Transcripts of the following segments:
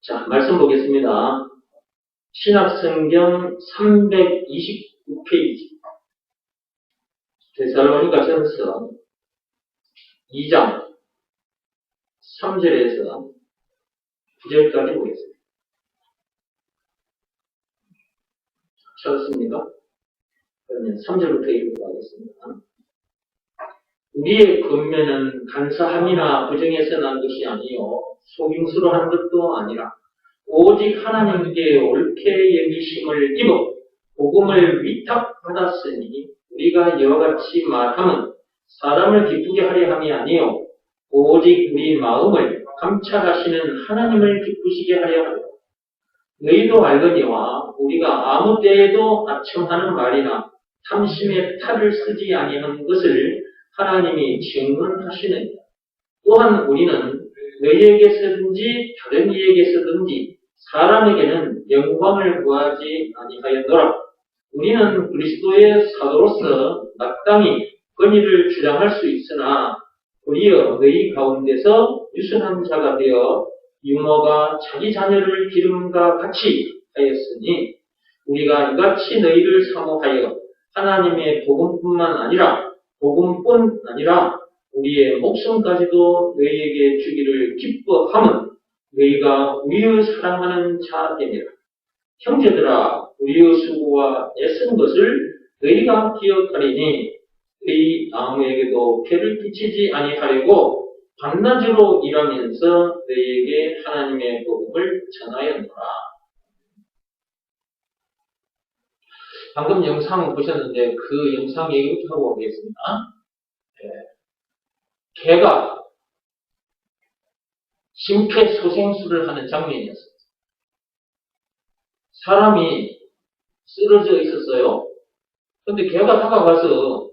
자, 말씀 보겠습니다. 신약성경 329페이지. 데살로니가 전서 2장 3절에서 9절까지 보겠습니다. 찾았습니까? 그러면 3절부터 읽어가겠습니다. 우리의 권면은 간사함이나 부정해서 난 것이 아니요 속임수로 한 것도 아니라 오직 하나님께 옳게 여기심을 입어 복음을 위탁받았으니 우리가 이와 같이 말함은 사람을 기쁘게 하려 함이 아니요 오직 우리 마음을 감찰하시는 하나님을 기쁘시게 하려 하려. 너희도 알거니와 우리가 아무 때에도 아첨하는 말이나 탐심의 탈을 쓰지 아니한 것을 하나님이 증언하시느니라. 또한 우리는 너희에게서든지 다른 이에게서든지 사람에게는 영광을 구하지 아니하였노라. 우리는 그리스도의 사도로서 마땅히 권위를 주장할 수 있으나 도리어 너희 가운데서 유순한 자가 되어 유모가 자기 자녀를 기름과 같이 하였으니 우리가 이같이 너희를 사모하여 하나님의 복음뿐만 아니라 복음뿐 아니라 우리의 목숨까지도 너희에게 주기를 기뻐함은 너희가 우리의 사랑하는 자됨이라. 형제들아, 우리의 수고와 애쓴 것을 너희가 기억하리니 너희 아무에게도 폐를 끼치지 아니하려고 밤낮으로 일하면서 너희에게 하나님의 복음을 전하였노라. 방금 영상 보셨는데 그 영상 얘기부터 하고 오겠습니다. 개가 심폐소생술을 하는 장면이었어요. 사람이 쓰러져 있었어요. 그런데 개가 다가가서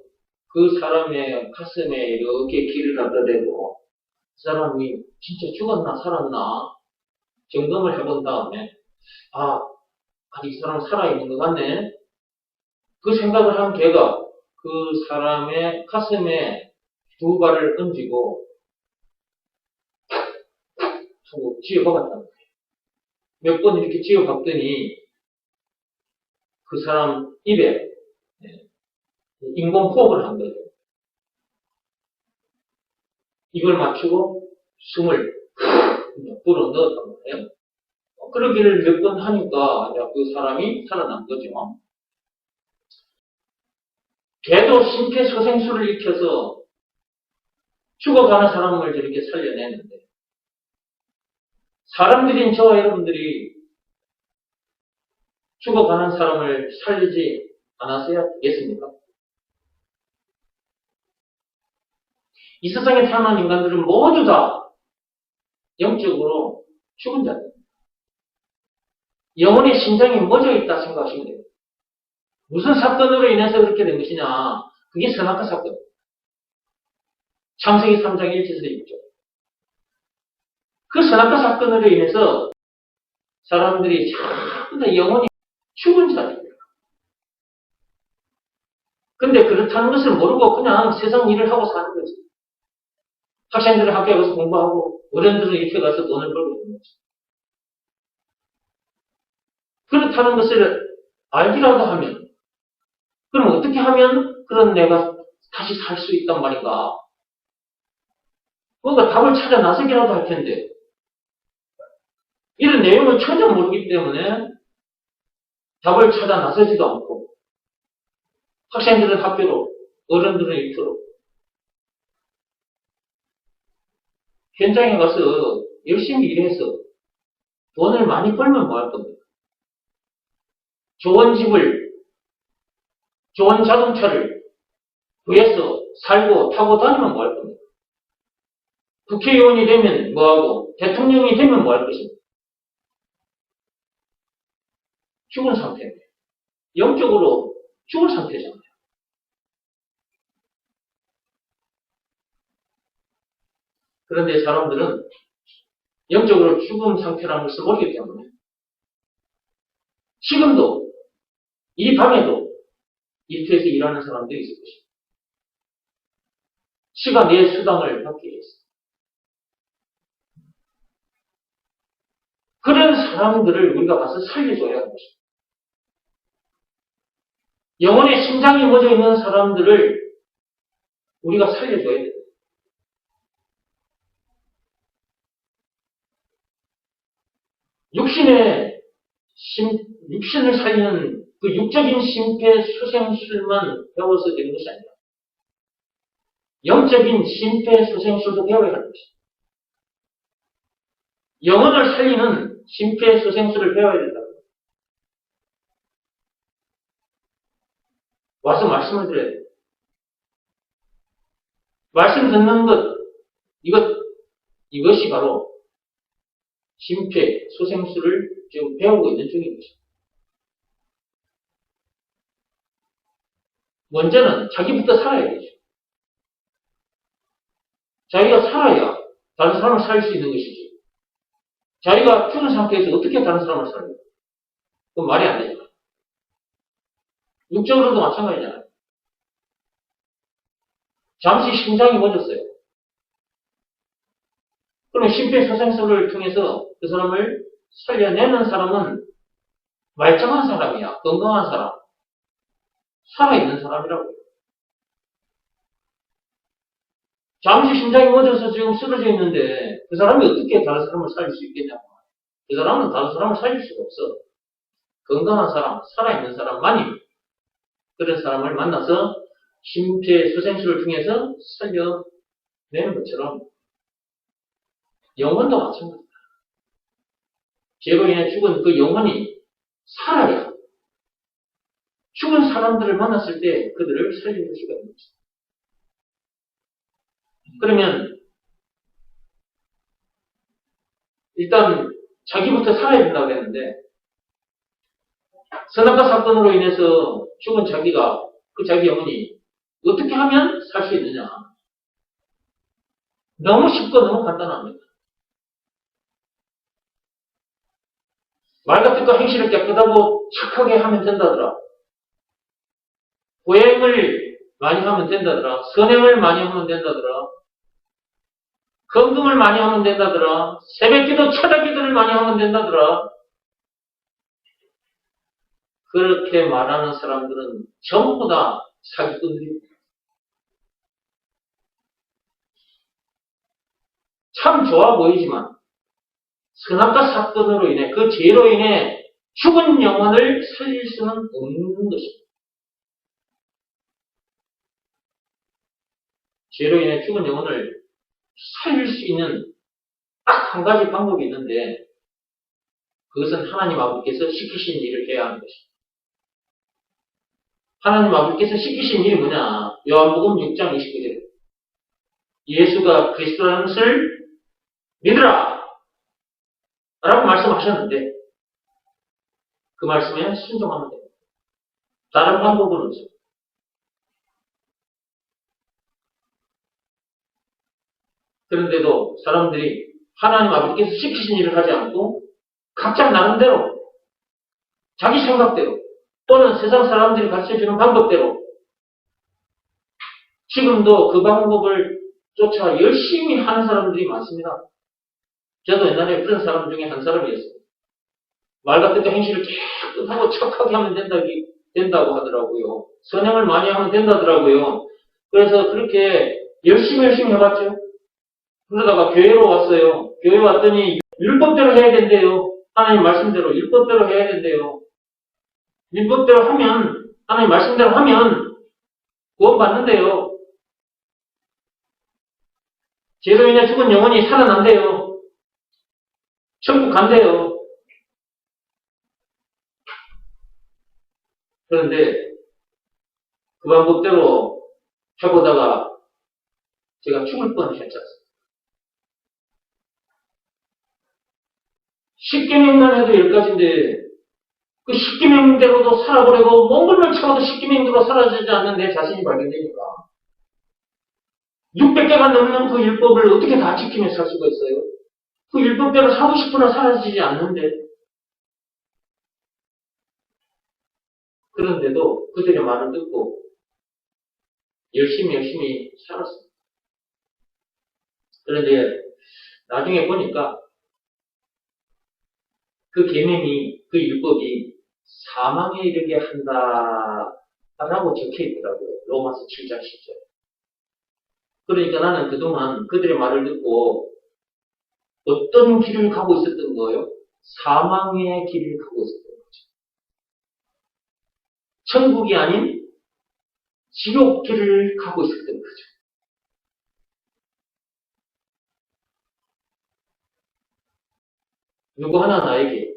그 사람의 가슴에 이렇게 귀를 갖다 대고 그 사람이 진짜 죽었나 살았나 점검을 해본 다음에 아직 이 사람 살아있는 것 같네. 그 생각을 한 개가 그 사람의 가슴에 두 발을 얹고 쥐어박았다는 거예요. 몇 번 이렇게 쥐어박더니 그 사람 입에 인공호흡을 한 거예요. 이걸 맞추고 숨을 불어 넣었단 말이에요. 그러기를 몇 번 하니까 그 사람이 살아난 거죠. 개도 심폐소생술을 일으켜서 죽어가는 사람을 저렇게 살려내는데 사람들인 저와 여러분들이 죽어가는 사람을 살리지 않았어야 되겠습니까? 이 세상에 태어난 인간들은 모두 다 영적으로 죽은 자입니다. 영혼의 심장이 멎어 있다 생각하시면 돼요. 무슨 사건으로 인해서 그렇게 된 것이냐? 그게 선악과 사건. 창세기 3장 1절에서 있죠. 그 선악과 사건으로 인해서 사람들이 전부 다 영혼이 죽은 자들입니다. 근데 그렇다는 것을 모르고 그냥 세상 일을 하고 사는 거지. 학생들은 학교에 가서 공부하고 어른들은 이렇게 가서 돈을 벌고 있는 거지. 그렇다는 것을 알기라도 하면 그럼 어떻게 하면 그런 내가 다시 살 수 있단 말인가? 뭔가 답을 찾아 나서기라도 할 텐데 이런 내용을 전혀 모르기 때문에 답을 찾아 나서지도 않고 학생들은 학교로 어른들은 일터로 현장에 가서 열심히 일해서 돈을 많이 벌면 뭐 할 겁니까? 좋은 집을, 좋은 자동차를 구해서 살고 타고 다니면 뭐 할 겁니까? 국회의원이 되면 뭐하고 대통령이 되면 뭐 할 것입니까? 죽은 상태입니다. 영적으로 죽은 상태잖아요. 그런데 사람들은 영적으로 죽은 상태라는 것을 모르기 때문에 지금도 이 방에도 일터에서 일하는 사람들이 있을 것입니다. 시가 내 수당을 받기 위해서. 그런 사람들을 우리가 가서 살려줘야 하는 것입니다. 영혼의 심장이 멎어 있는 사람들을 우리가 살려줘야 돼요. 육신을 살리는 그 육적인 심폐소생술만 배워서 되는 것이 아니라 영적인 심폐소생술도 배워야 하는 것입니다. 영혼을 살리는 심폐소생술을 배워야 된다고. 와서 말씀을 드려야 돼요. 말씀 듣는 것, 이것이 바로 심폐소생술을 지금 배우고 있는 중인 것입니다. 먼저는 자기부터 살아야 되죠. 자기가 살아야 다른 사람을 살릴 수 있는 것이지. 자기가 죽은 상태에서 어떻게 다른 사람을 살려요? 그건 말이 안 되죠. 육적으로도 마찬가지잖아요. 잠시 심장이 멎었어요. 그러면 심폐소생술을 통해서 그 사람을 살려내는 사람은 말짱한 사람이야. 건강한 사람. 살아있는 사람이라고 해요. 잠시 심장이 멎어서 지금 쓰러져 있는데 그 사람이 어떻게 다른 사람을 살릴 수 있겠냐고. 그 사람은 다른 사람을 살릴 수가 없어. 건강한 사람, 살아있는 사람만이 그런 사람을 만나서 심폐소생술을 통해서 살려내는 것처럼 영혼도 마찬가지다. 죄로 인해 죽은 그 영혼이 살아야 죽은 사람들을 만났을 때 그들을 살릴 수가 있는 것이다. 그러면 일단 자기부터 살아야 된다고 했는데 선악과 사건으로 인해서 죽은 자기가 그 자기 영혼이 어떻게 하면 살 수 있느냐. 너무 쉽고 너무 간단합니다. 말과 뜻과 행실을 깨끗하고 착하게 하면 된다더라. 보행을 많이 하면 된다더라. 선행을 많이 하면 된다더라. 건금을 많이 하면 된다더라. 새벽기도 철학기도를 많이 하면 된다더라. 그렇게 말하는 사람들은 전부 다 사기꾼들입니다. 참 좋아 보이지만 선악과 사건으로 인해 그 죄로 인해 죽은 영혼을 살릴 수는 없는 것입니다. 죄로 인해 죽은 영혼을 살릴 수 있는 딱 한 가지 방법이 있는데 그것은 하나님 아버지께서 시키신 일을 해야 하는 것입니다. 하나님 아버지께서 시키신 일이 뭐냐? 요한복음 6장 29절 예수가 그리스도라는 것을 믿으라! 라고 말씀하셨는데 그 말씀에 순종하면 됩니다. 다른 방법은 없습니다. 그런데도 사람들이 하나님 아버지께서 시키신 일을 하지 않고 각자 나름대로 자기 생각대로 또는 세상 사람들이 가르쳐주는 방법대로 지금도 그 방법을 쫓아 열심히 하는 사람들이 많습니다. 저도 옛날에 그런 사람 중에 한 사람이었어요. 말 같은 거 행실을 깨끗하고 착하게 하면 된다고 하더라고요. 선행을 많이 하면 된다더라고요. 그래서 그렇게 열심히 해봤죠. 그러다가 교회로 왔어요. 교회 왔더니 율법대로 해야 된대요. 하나님 말씀대로 율법대로 해야 된대요. 율법대로 하면 하나님 말씀대로 하면 구원 받는데요. 죄로 인해 죽은 영혼이 살아난대요. 천국 간대요. 그런데 그 방법대로 해보다가 제가 죽을 뻔했지 않습니까? 십계명만 해도 10가지인데 그 십계명대로도 살아보려고 몽골을 쳐도 십계명대로 살아지지 않는 내 자신이 발견되니까 600개가 넘는 그 율법을 어떻게 다 지키며 살 수가 있어요? 그 율법대로 살고 싶으나 살아지지 않는데 그런데도 그들의 말을 듣고 열심히 살았습니다. 그런데 나중에 보니까 그 계명이, 그 율법이 사망에 이르게 한다라고 적혀 있더라고요. 로마서 7장 10절. 그러니까 나는 그동안 그들의 말을 듣고 어떤 길을 가고 있었던 거예요? 사망의 길을 가고 있었던 거죠. 천국이 아닌 지옥 길을 가고 있었던 거죠. 누구 하나 나에게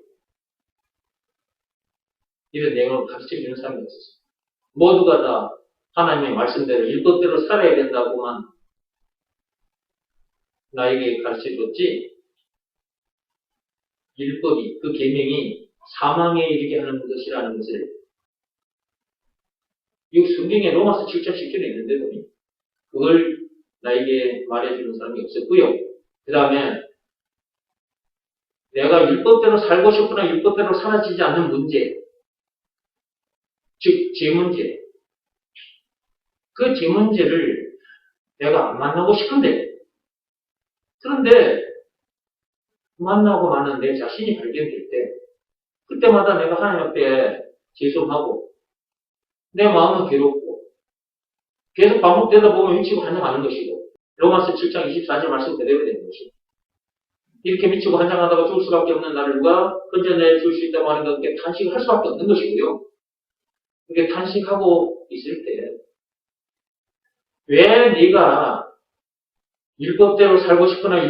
이런 내용을 가르쳐 주는 사람이 없었어요. 모두가 다 하나님의 말씀대로 율법대로 살아야 된다고만 나에게 가르쳐 줬지, 율법이, 그 계명이 사망에 이르게 하는 것이라는 것을 이 성경에 로마서 7장 10절에 있는데도 그걸 나에게 말해주는 사람이 없었고요. 그 다음에 내가 율법대로 살고 싶으나 율법대로 사라지지 않는 문제, 즉 제 문제, 그 제 문제를 내가 안 만나고 싶은데, 그런데 만나고 나는 내 자신이 발견될 때, 그때마다 내가 하나님 앞에 죄송하고 내 마음은 괴롭고 계속 반복되다 보면 미치고 환장하는 것이고, 로마서 7장 24절 말씀 그대로 되는 것이고, 이렇게 미치고 환장하다가 죽을 수밖에 없는 나를 누가 건져내 줄 수 있다고 하는 것께 탄식을 할 수밖에 없는 것이고요. 이렇게 탄식하고 있을 때 왜 네가 율법대로 살고 싶거나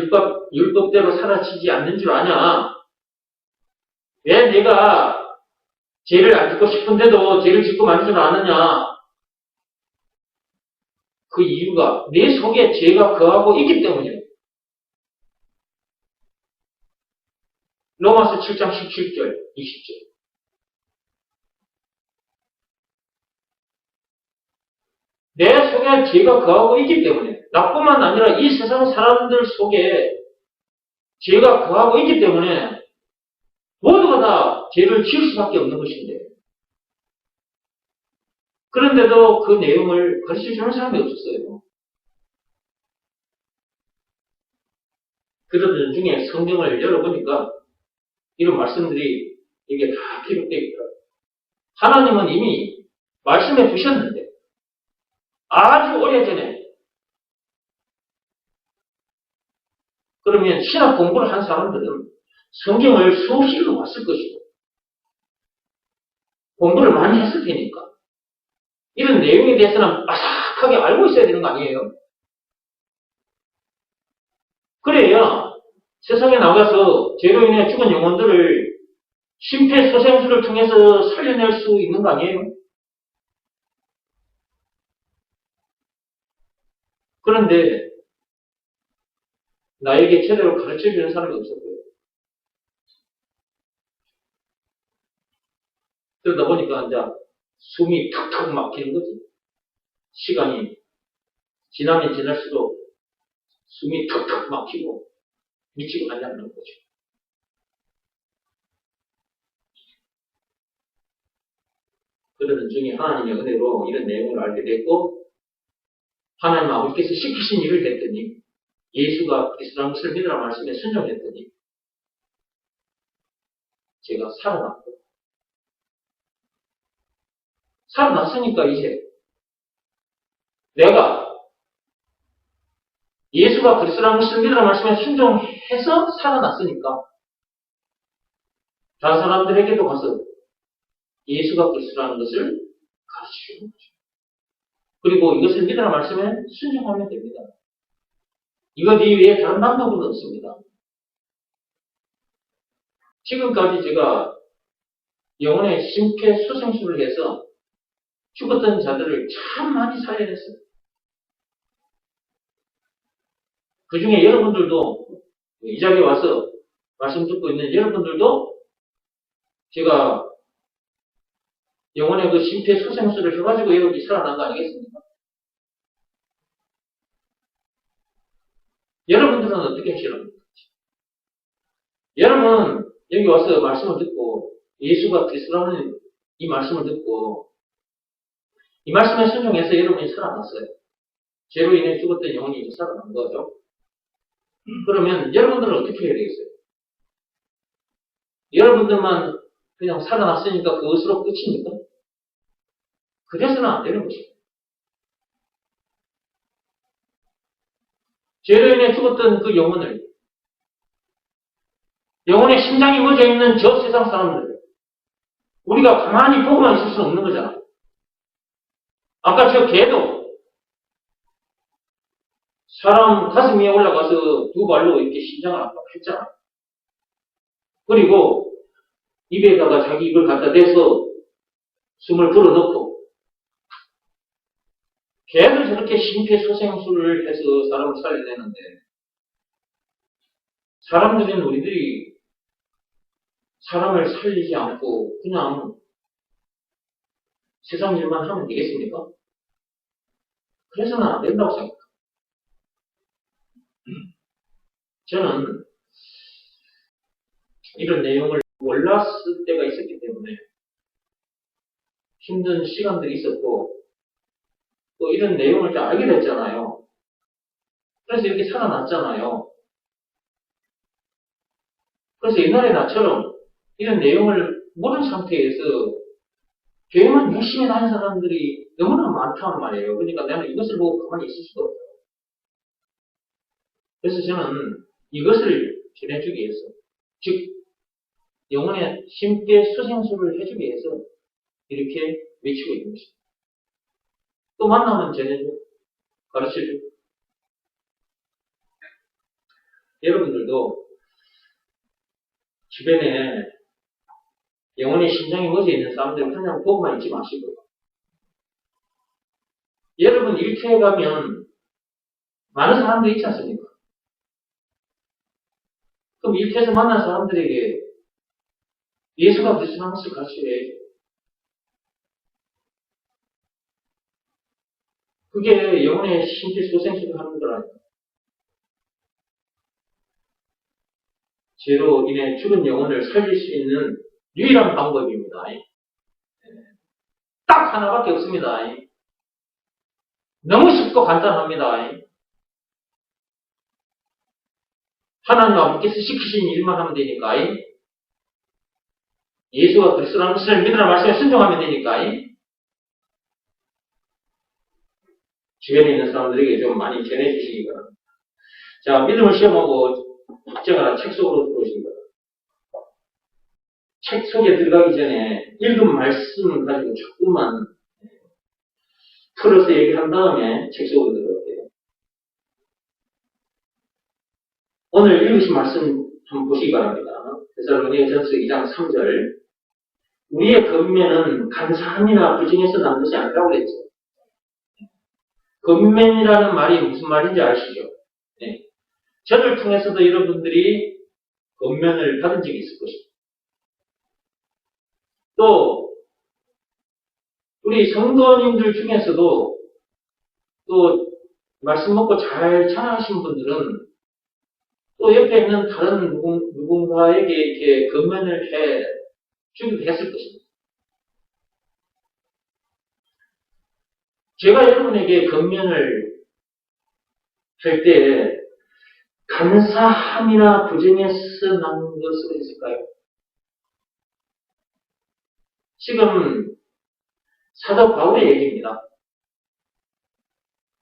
율법대로 살아치지 않는 줄 아냐? 왜 네가 죄를 안 짓고 싶은데도 죄를 짓고 마는 줄 아느냐? 그 이유가 내 속에 죄가 거하고 있기 때문이에요. 로마서 7장 17절, 20절. 내 속에 죄가 거하고 있기 때문에, 나뿐만 아니라 이 세상 사람들 속에 죄가 거하고 있기 때문에 모두가 다 죄를 지을 수밖에 없는 것인데, 그런데도 그 내용을 가르쳐 주는 사람이 없었어요. 그러던 중에 성경을 열어보니까 이런 말씀들이 이게 다 기록되어 있더라고요. 하나님은 이미 말씀해 주셨는데 아주 오래전에, 그러면 신학 공부를 한 사람들은 성경을 수없이 읽어왔을 것이고 공부를 많이 했을 테니까 이런 내용에 대해서는 빠삭하게 알고 있어야 되는 거 아니에요? 그래야 세상에 나가서 죄로 인해 죽은 영혼들을 심폐소생술을 통해서 살려낼 수 있는 거 아니에요? 그런데 나에게 제대로 가르쳐주는 사람이 없었고요. 그러다 보니까 이제 숨이 턱턱 막히는 거지. 시간이 지나면 지날수록 숨이 턱턱 막히고 미치고 한다는 거죠. 그러는 중에 하나님의 은혜로 이런 내용을 알게 됐고, 하나님 아버지께서 시키신 일을 했더니, 예수가 그리스도라는 것을 믿으라 말씀에 순종했더니 제가 살아났으니까 이제 내가 예수가 그리스도라는 것을 믿으라 말씀에 순종해서 살아났으니까 다른 사람들에게도 가서 예수가 그리스도라는 것을 가르치는 거죠. 그리고 이것을 믿으라 말씀에 순종하면 됩니다. 이것 이외에 다른 방법은 없습니다. 지금까지 제가 영혼의 심폐소생술을 해서 죽었던 자들을 참 많이 살려냈어요. 그 중에 여러분들도, 이 자리에 와서 말씀 듣고 있는 여러분들도 제가 영혼의 그 심폐소생술을 해가지고 여러분이 살아난 거 아니겠습니까? 여러분들은 어떻게 하시랍니까? 여러분, 여기 와서 말씀을 듣고 예수가 그리스도라는 이 말씀을 듣고 이 말씀에 순종해서 여러분이 살아났어요. 죄로 인해 죽었던 영혼이 이제 살아난 거죠. 그러면 여러분들은 어떻게 해야 되겠어요? 여러분들만 그냥 살아났으니까 그것으로 끝입니까? 그래서는 안 되는 것입니다. 죄로 인해 죽었던 그 영혼의 심장이 멎어 있는 저 세상 사람들, 우리가 가만히 보고만 있을 수는 없는 거잖아요. 아까 저 개도 사람 가슴 위에 올라가서 두 발로 이렇게 심장을 압박했잖아요. 그리고 입에다가 자기 입을 갖다 대서 숨을 불어넣고, 개도 저렇게 심폐소생술을 해서 사람을 살려내는데, 사람들은 우리들이 사람을 살리지 않고 그냥 세상 일만 하면 되겠습니까? 그래서는 안 된다고 생각합니다. 저는 이런 내용을 몰랐을 때가 있었기 때문에 힘든 시간들이 있었고, 또 이런 내용을 다 알게 됐잖아요. 그래서 이렇게 살아났잖아요. 그래서 옛날에 나처럼 이런 내용을 모르는 상태에서 교회만 열심히 다니는 사람들이 너무나 많다는 말이에요. 그러니까 나는 이것을 보고 가만히 있을 수가 없어요. 그래서 저는 이것을 전해주기 위해서, 즉 영혼의 심폐소생술을 해주기 위해서 이렇게 외치고 있는 것입니다. 또 만나면 전해주고 가르쳐주고, 여러분들도 주변에 영혼의 심장이 멎어 있는 사람들 그냥 보고만 있지 마시고, 여러분 일터에 가면 많은 사람들이 있지 않습니까? 그럼 일터에서 만난 사람들에게 예수가 그리스도라는 것을 가르쳐야죠. 그게 영혼의 심폐소생술을 하는 거라니까. 죄로 인해 죽은 영혼을 살릴 수 있는 유일한 방법입니다. 딱 하나밖에 없습니다. 너무 쉽고 간단합니다. 하나님 아버지께서 시키신 일만 하면 되니까, 예수가 그리스도라는 것을 믿으라는 말씀에 순종하면 되니까, 주변에 있는 사람들에게 좀 많이 전해주시기 바랍니다. 자, 믿음을 시험하고 학정하라 책 속으로 들어오시기 바랍니다. 책 속에 들어가기 전에 읽은 말씀을 가지고 조금만 풀어서 얘기한 다음에 책 속으로 들어갈게요. 오늘 읽으신 말씀 한번 보시기 바랍니다. 데살로니가전서 2장 3절. 우리의 권면은 간사함이나 부정해서 난 것이 아니라고 그랬죠. 권면이라는 말이 무슨 말인지 아시죠? 네. 저를 통해서도 여러분들이 권면을 받은 적이 있을 것입니다. 또 우리 성도님들 중에서도 또 말씀 먹고 잘 찬양하신 분들은 또 옆에 있는 다른 누군가에게 이렇게 권면을 주기도 했을 것입니다. 제가 여러분에게 권면을 할 때 간사함이나 부정해서 난 것으로 했을까요? 지금 사도 바울의 얘기입니다.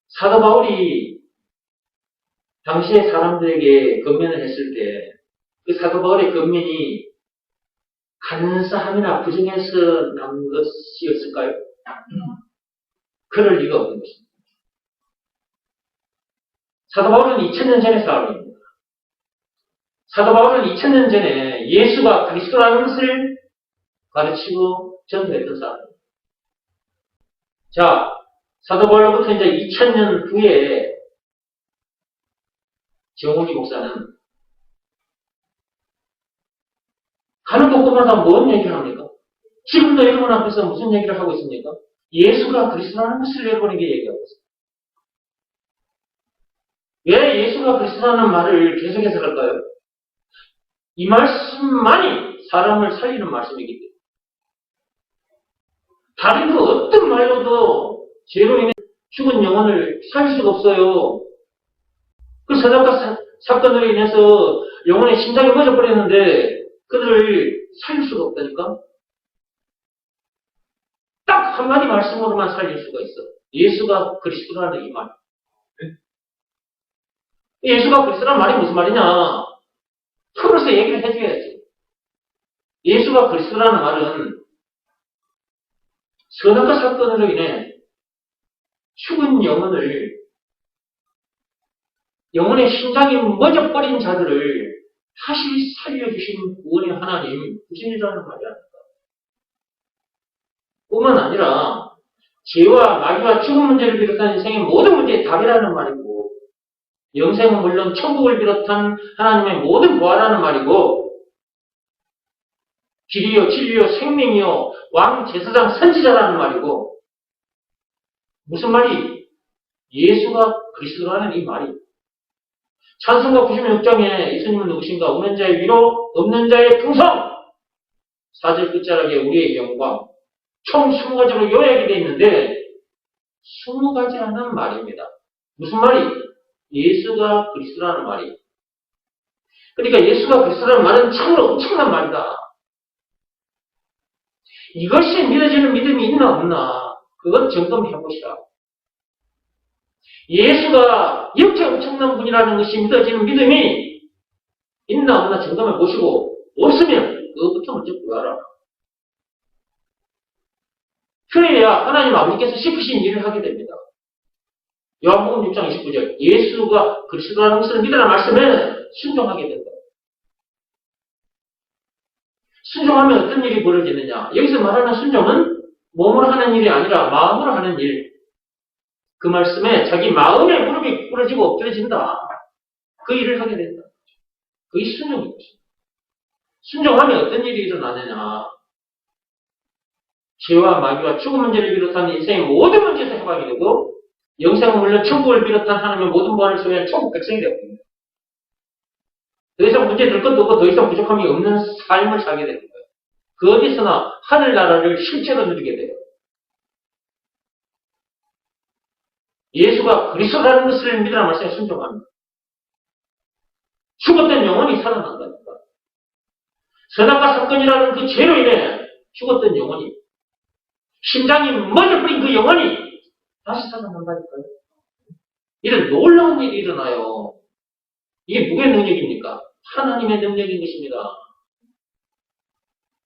사도 바울이 당시의 사람들에게 권면을 했을 때 그 사도 바울의 권면이 간사함이나 부정해서 난 것이었을까요? 그럴 리가 없는 것입니다. 사도 바울은 2000년 전의 사람입니다. 사도 바울은 2000년 전에 예수가 그리스도라는 것을 가르치고 전도했던 사람입니다. 자, 사도 바울로부터 이제 2000년 후에 정훈이 목사는 가는 곳곳마다 뭔 얘기를 합니까? 지금도 여러분 앞에서 무슨 얘기를 하고 있습니까? 예수가 그리스도라는 것을 여러분에게 얘기하고 있습니다. 왜 예수가 그리스도라는 말을 계속해서 할까요? 이 말씀만이 사람을 살리는 말씀이기 때문에. 다른 그 어떤 말로도 죄로 인해 죽은 영혼을 살릴 수가 없어요. 그 서자가 사건으로 인해서 영혼의 심장이 멎어버렸는데 그 그들을 살릴 수가 없다니까? 딱 한마디 말씀으로만 살릴 수가 있어. 예수가 그리스도라는 이 말. 예수가 그리스도라는 말이 무슨 말이냐? 풀어서 얘기를 해줘야지. 예수가 그리스도라는 말은 선악과 사건으로 인해 죽은 영혼의 심장이 멎어버린 자들을 다시 살려주신 구원의 하나님, 구신이라는 말이 아닙니까? 뿐만 아니라 죄와 마귀와 죽음 문제를 비롯한 인생의 모든 문제의 답이라는 말이고, 영생은 물론 천국을 비롯한 하나님의 모든 부활하는 말이고, 길이요 진리요 생명이요 왕 제사장 선지자라는 말이고, 무슨 말이? 예수가 그리스도라는 이 말이. 찬송가 96장에 예수님은 누구신가? 없는 자의 위로, 없는 자의 풍성. 4절 끝자락에 우리의 영광. 총 20가지로 요약이 되어 있는데 20가지라는 말입니다. 무슨 말이? 예수가 그리스도라는 말이. 그러니까 예수가 그리스도라는 말은 참으로 엄청난 말이다. 이것이 믿어지는 믿음이 있나 없나 그것 점검해보시라. 예수가 이렇게 엄청난 분이라는 것이 믿어지는 믿음이 있나 없나 점검해보시고 없으면 그것부터 먼저 구하라. 그래야 하나님 아버지께서 싶으신 일을 하게 됩니다. 요한복음 6장 29절 예수가 그리스도라는 것을 믿으라는 말씀에 순종하게 된다. 순종하면 어떤 일이 벌어지느냐? 여기서 말하는 순종은 몸으로 하는 일이 아니라 마음으로 하는 일. 그 말씀에 자기 마음의 무릎이 꿇어지고 엎드려진다. 그 일을 하게 된다. 그게 순종인 것입니다. 순종하면 어떤 일이 일어나느냐? 죄와 마귀와 죽음 문제를 비롯한 인생의 모든 문제에서 해방이 되고 영생은 물론 천국을 비롯한 하나님의 모든 부활을 소유한 천국 백성이 되었습니다. 더 이상 문제 될 것도 없고 더 이상 부족함이 없는 삶을 살게 되는 거예요. 그 어디서나 하늘나라를 실제로 누리게 돼요. 예수가 그리스도라는 것을 믿으라는 말씀에 순종합니다. 죽었던 영혼이 살아난다니까. 선악과 사건이라는 그 죄로 인해 죽었던 영혼이 심장이 멎어버린 그 영혼이 다시 살아난다니까요. 이런 놀라운 일이 일어나요. 이게 누구의 능력입니까? 하나님의 능력인 것입니다.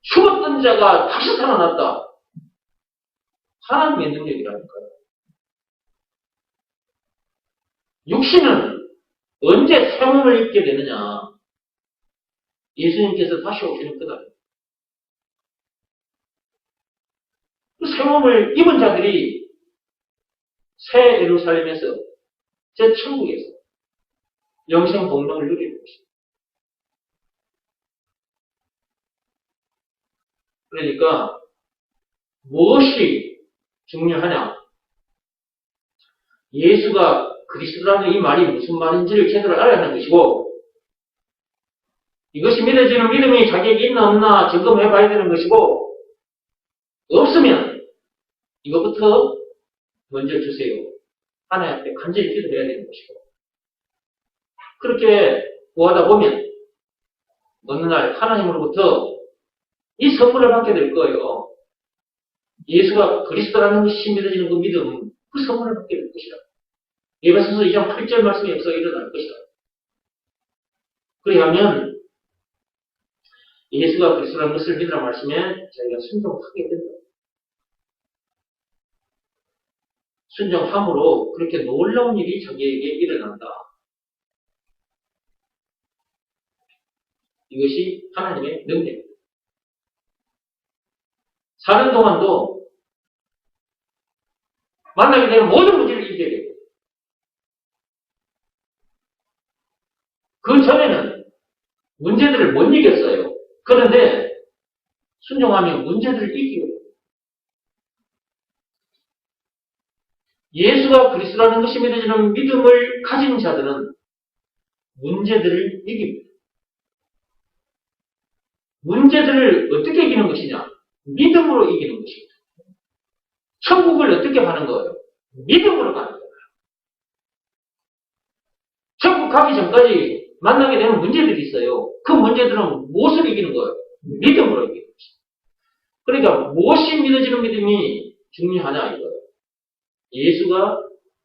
죽었던 자가 다시 살아났다. 하나님의 능력이라니까요. 육신은 언제 새 몸을 입게 되느냐? 예수님께서 다시 오시는 그날. 그 새 몸을 입은 자들이 새 예루살렘에서, 제 천국에서 영생 공동을 누리는 것입니다. 그러니까 무엇이 중요하냐? 예수가 그리스도라는 이 말이 무슨 말인지를 제대로 알아야 하는 것이고, 이것이 믿어지는 믿음이 자기에게 있나 없나 점검해 봐야 되는 것이고, 없으면 이것부터 먼저 주세요. 하나님 앞에 간절히 기도해야 되는 것이고, 그렇게 구하다 보면 어느 날 하나님으로부터 이 선물을 받게 될 거예요. 예수가 그리스도라는 것이 믿어지는 그 믿음, 그 선물을 받게 될 것이다. 에베소서 2장 8절 말씀에 역사가 일어날 것이다. 그리하면 예수가 그리스도라는 것을 믿으라는 말씀에 저희가 순종하게 된다. 순종함으로 그렇게 놀라운 일이 자기에게 일어난다. 이것이 하나님의 능력입니다. 사는 동안도 만나게 되는 모든 문제를 이겨야 됩니다. 그 전에는 문제들을 못 이겼어요. 그런데 순종하면 문제들을 이기고 예수가 그리스도라는 것이 믿어지는 믿음을 가진 자들은 문제들을 이깁니다. 문제들을 어떻게 이기는 것이냐? 믿음으로 이기는 것입니다. 천국을 어떻게 가는 거예요? 믿음으로 가는 거예요. 천국 가기 전까지 만나게 되는 문제들이 있어요. 그 문제들은 무엇을 이기는 거예요? 믿음으로 이기는 거죠. 그러니까 무엇이 믿어지는 믿음이 중요하냐 이거예요. 예수가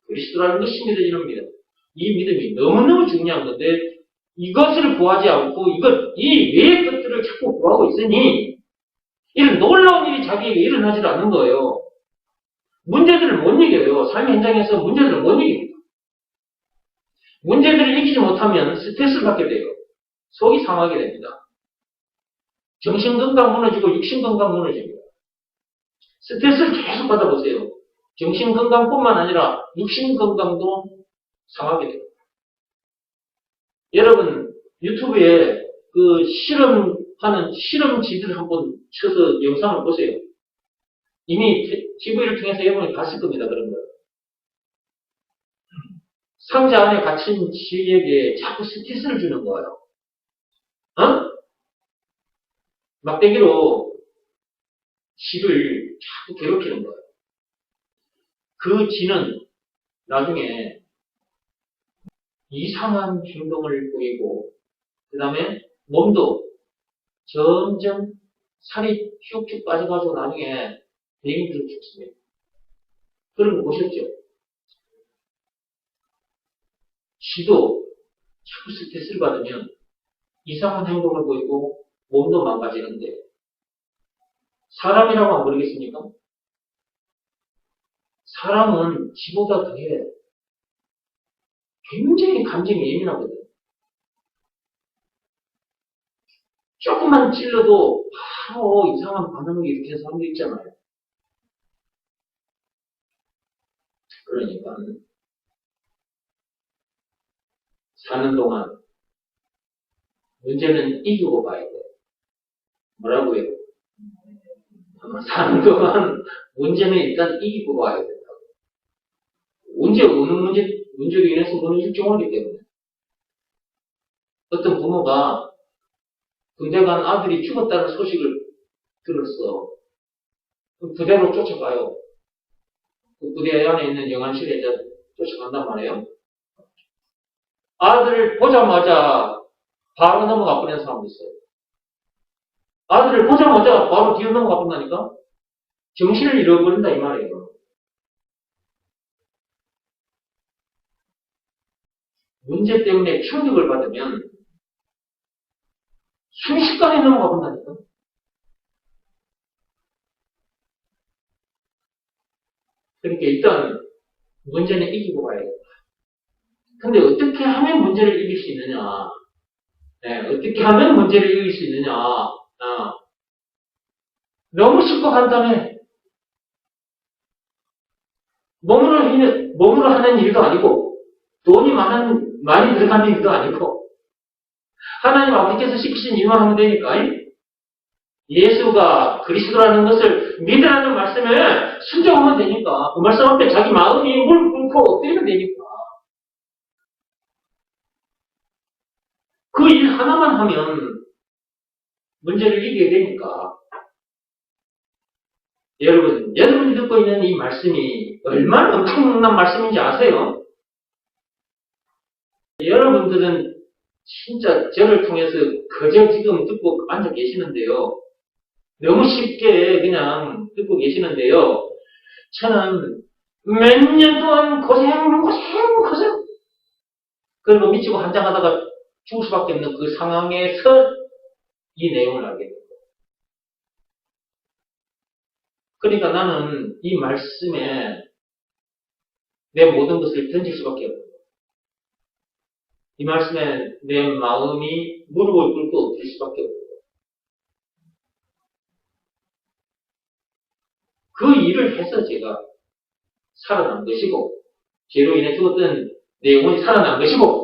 그리스도라는 것이 믿어지는 믿음. 이 믿음이 너무너무 중요한 건데 이것을 구하지 않고 이 외의 것들을 자꾸 구하고 있으니 이런 놀라운 일이 자기에게 일어나질 않는 거예요. 문제들을 못 이겨요. 삶의 현장에서 문제들을 못 이깁니다. 문제들을 이기지 못하면 스트레스를 받게 돼요. 속이 상하게 됩니다. 정신건강 무너지고 육신건강 무너집니다. 스트레스를 계속 받아보세요. 정신건강뿐만 아니라 육신건강도 상하게 돼요. 여러분 유튜브에 그 실험하는 실험지들 한번 쳐서 영상을 보세요. 이미 TV를 통해서 여러분이 봤을 겁니다. 그런 거. 상자 안에 갇힌 쥐에게 자꾸 스트레스를 주는 거예요. 막대기로 쥐를 자꾸 괴롭히는 거예요. 그 쥐는 나중에 이상한 행동을 보이고 그 다음에 몸도 점점 살이 슉슉 빠져가지고 나중에 비행기로 죽습니다. 그런 거 보셨죠? 쥐도 자꾸 스트레스를 받으면 이상한 행동을 보이고 몸도 망가지는데 사람이라고 안 그러겠습니까? 사람은 쥐보다 더해. 굉장히 감정이 예민하거든. 조금만 찔러도 바로 이상한 반응을 일으키는 사람도 있잖아요. 그러니까 사는 동안 문제는 이기고 봐야 돼요. 뭐라고요? 사는 동안 문제는 일단 이기고 봐야 된다고. 문제로 인해서 그는 일종하기 때문에. 어떤 부모가 군대 간 아들이 죽었다는 소식을 들었어. 부대로 쫓아가요. 그 부대 안에 있는 영안실에 쫓아간단 말이에요. 아들을 보자마자 바로 넘어가 버리는 사람도 있어요. 아들을 보자마자 바로 뒤로 넘어가 버린다니까? 정신을 잃어버린다 이 말이에요. 문제 때문에 충격을 받으면 순식간에 넘어가 본다니까? 그러니까 일단 문제는 이기고 가야겠다. 근데 어떻게 하면 문제를 이길 수 있느냐? 네, 어떻게 하면 문제를 이길 수 있느냐? 너무 쉽고 간단해. 몸으로 하는 일도 아니고, 돈이 많이 들어가는 일도 아니고, 하나님 아버지께서 시키신 일만 하면 되니까, 예수가 그리스도라는 것을 믿으라는 말씀을 순종하면 되니까, 그 말씀 앞에 자기 마음이 물 끓고 엎드리면 되니까. 그 일 하나만 하면 문제를 이기게 되니까. 여러분이 듣고 있는 이 말씀이 얼마나 엄청난 말씀인지 아세요? 여러분들은 진짜 저를 통해서 그저 지금 듣고 앉아 계시는데요. 너무 쉽게 그냥 듣고 계시는데요. 저는 몇 년 동안 고생. 그리고 미치고 한장하다가 죽을 수밖에 없는 그 상황에서 이 내용을 알게 됩니다. 그러니까 나는 이 말씀에 내 모든 것을 던질 수밖에 없어요. 이 말씀에 내 마음이 무릎을 꿇고 엎드릴 수밖에 없어요. 그 일을 해서 제가 살아난 것이고, 죄로 인해 죽었던 내 영혼이 살아난 것이고,